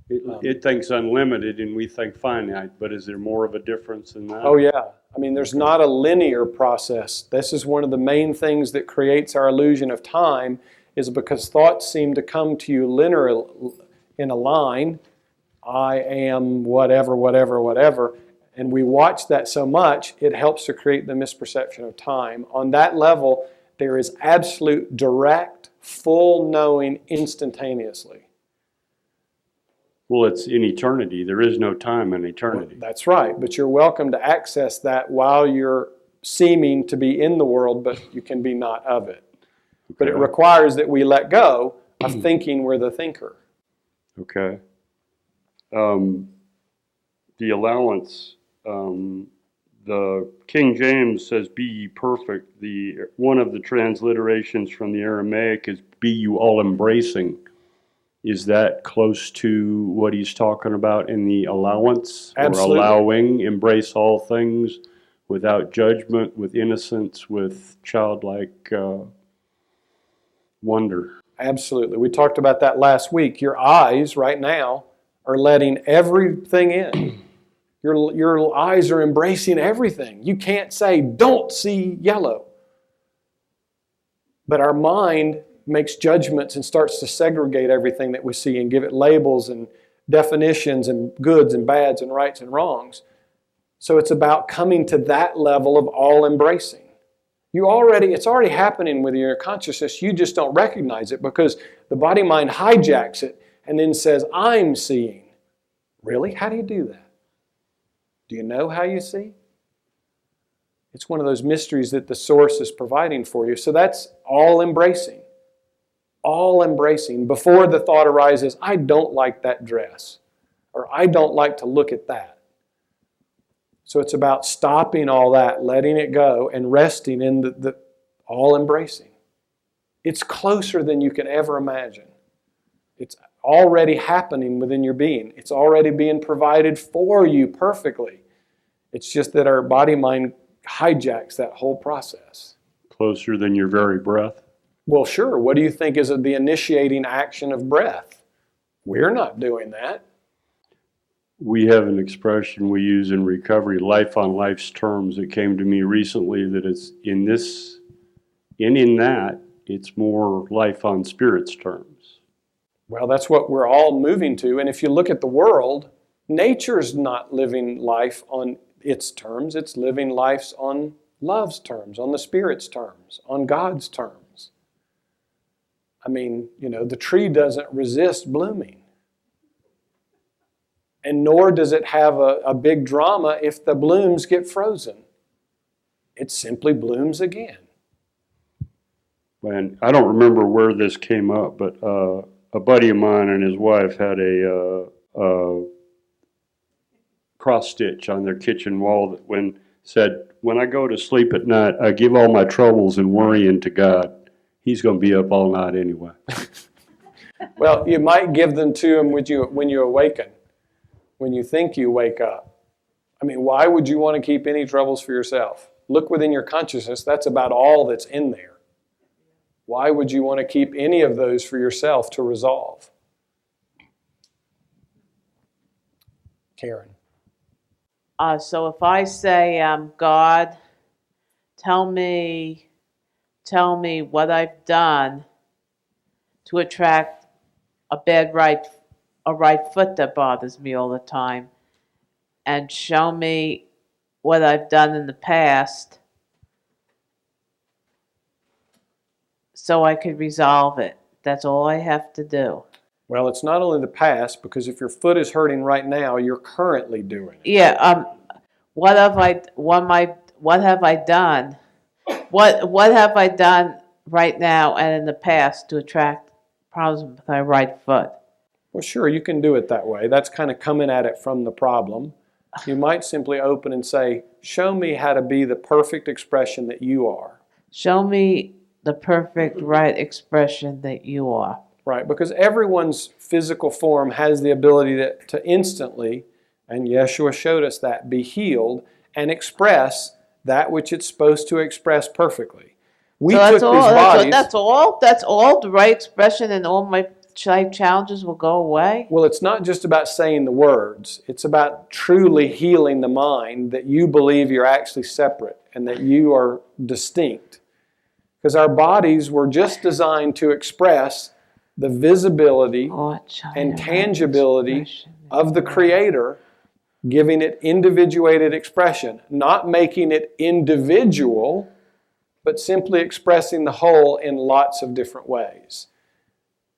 It thinks unlimited and we think finite, but is there more of a difference in that? Oh, yeah. There's not a linear process. This is one of the main things that creates our illusion of time, is because thoughts seem to come to you linear in a line. I am whatever, whatever, whatever. And we watch that so much, it helps to create the misperception of time. On that level, there is absolute direct, full knowing instantaneously. Well, it's in eternity. There is no time in eternity. Well, that's right. But you're welcome to access that while you're seeming to be in the world, but you can be not of it. Okay. But it requires that we let go of thinking we're the thinker. Okay. The allowance, the King James says, "Be ye perfect." One of the transliterations from the Aramaic is, "Be you all embracing." Is that close to what he's talking about in the allowance? Absolutely. Or allowing, embrace all things without judgment, with innocence, with childlike wonder. Absolutely. We talked about that last week. Your eyes right now are letting everything in. Your eyes are embracing everything. You can't say, "Don't see yellow." But our mind makes judgments and starts to segregate everything that we see and give it labels and definitions and goods and bads and rights and wrongs. So it's about coming to that level of all embracing. It's already happening with your consciousness. You just don't recognize it because the body-mind hijacks it and then says, "I'm seeing." Really? How do you do that? Do you know how you see? It's one of those mysteries that the Source is providing for you. So that's all embracing. All embracing. Before the thought arises, "I don't like that dress," or "I don't like to look at that." So it's about stopping all that, letting it go, and resting in the all embracing. It's closer than you can ever imagine. It's already happening within your being. It's already being provided for you perfectly. It's just that our body-mind hijacks that whole process. Closer than your very breath? Well, sure. What do you think is the initiating action of breath? We're not doing that. We have an expression we use in recovery, life on life's terms. It came to me recently that it's in that, it's more life on spirit's terms. Well, that's what we're all moving to. And if you look at the world, nature's not living life on its terms. It's living life on love's terms, on the spirit's terms, on God's terms. The tree doesn't resist blooming. And nor does it have a big drama if the blooms get frozen. It simply blooms again. And I don't remember where this came up, but a buddy of mine and his wife had a cross stitch on their kitchen wall that said, "When I go to sleep at night, I give all my troubles and worrying to God. He's going to be up all night anyway." Well, you might give them to him when you awaken, when you think you wake up. Why would you want to keep any troubles for yourself? Look within your consciousness. That's about all that's in there. Why would you want to keep any of those for yourself to resolve? Karen. So if I say, "God, tell me what I've done to attract a right foot that bothers me all the time," and show me what I've done in the past so I could resolve it. That's all I have to do. Well, it's not only the past, because if your foot is hurting right now, you're currently doing it. Yeah, what have I done? What have I done right now and in the past to attract problems with my right foot? Well, sure, you can do it that way. That's kind of coming at it from the problem. You might simply open and say, show me how to be the perfect expression that you are. Show me the perfect right expression that you are. Right, because everyone's physical form has the ability to instantly, and Jeshua showed us that, be healed and express that which it's supposed to express perfectly. We So took that's all. these bodies. That's all. That's all. The right expression and all my life challenges will go away. Well, it's not just about saying the words. It's about truly healing the mind that you believe you're actually separate and that you are distinct. Because our bodies were just designed to express the visibility and tangibility of the Creator, giving it individuated expression, not making it individual, but simply expressing the whole in lots of different ways.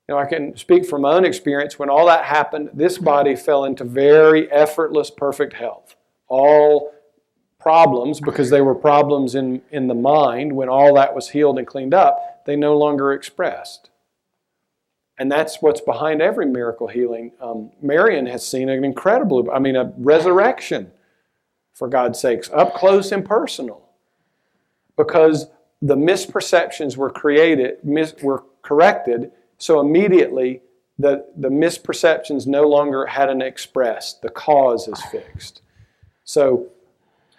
You know, I can speak from my own experience. When all that happened, this body fell into very effortless, perfect health. All problems, because they were problems in the mind, when all that was healed and cleaned up, they no longer expressed. And that's what's behind every miracle healing. Marion has seen an incredible, a resurrection, for God's sakes, up close and personal. Because the misperceptions were corrected, so immediately the misperceptions no longer had an express. The cause is fixed. So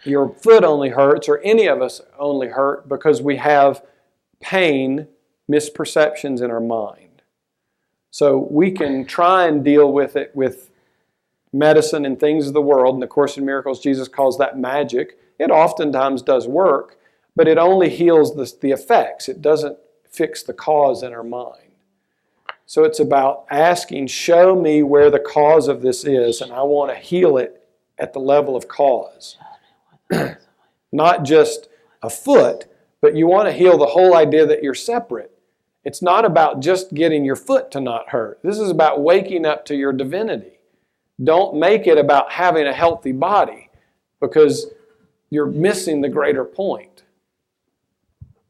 your foot only hurts, or any of us only hurt, because we have pain, misperceptions in our mind. So we can try and deal with it with medicine and things of the world. In the Course in Miracles, Jesus calls that magic. It oftentimes does work, but it only heals the effects. It doesn't fix the cause in our mind. So it's about asking, show me where the cause of this is, and I want to heal it at the level of cause. Not just a foot, but you want to heal the whole idea that you're separate. It's not about just getting your foot to not hurt. This is about waking up to your divinity. Don't make it about having a healthy body, because you're missing the greater point.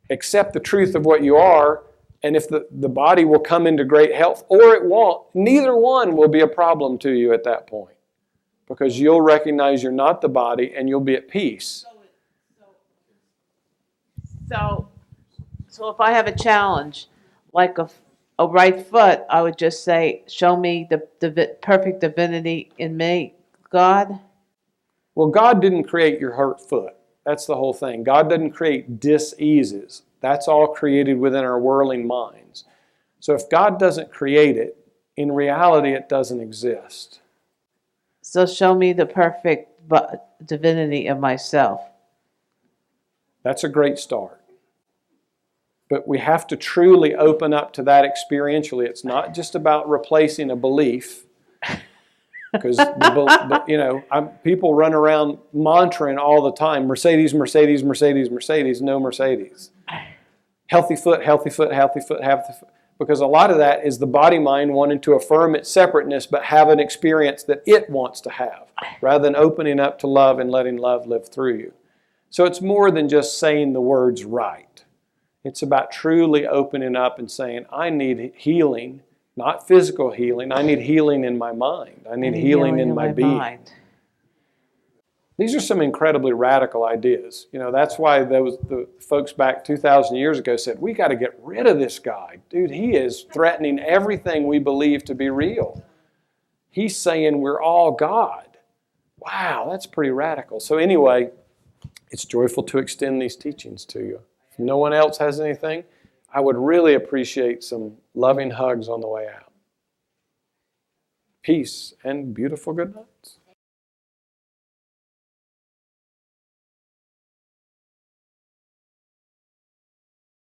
Accept the truth of what you are, and if the body will come into great health or it won't, neither one will be a problem to you at that point, because you'll recognize you're not the body and you'll be at peace. So if I have a challenge, like a right foot, I would just say, show me the perfect divinity in me, God. Well, God didn't create your hurt foot. That's the whole thing. God didn't create diseases. That's all created within our whirling minds. So if God doesn't create it, in reality it doesn't exist. So show me the perfect divinity of myself. That's a great start. But we have to truly open up to that experientially. It's not just about replacing a belief, because people run around mantraing all the time: Mercedes, Mercedes, Mercedes, Mercedes, no Mercedes. Healthy foot, healthy foot, healthy foot, healthy foot. Because a lot of that is the body mind wanting to affirm its separateness, but have an experience that it wants to have, rather than opening up to love and letting love live through you. So it's more than just saying the words right. It's about truly opening up and saying, I need healing, not physical healing. I need healing in my mind. I need healing in my being. Mind. These are some incredibly radical ideas. That's why the folks back 2,000 years ago said, we got to get rid of this guy. Dude, he is threatening everything we believe to be real. He's saying we're all God. Wow, that's pretty radical. So anyway, it's joyful to extend these teachings to you. If no one else has anything, I would really appreciate some loving hugs on the way out. Peace and beautiful good nights.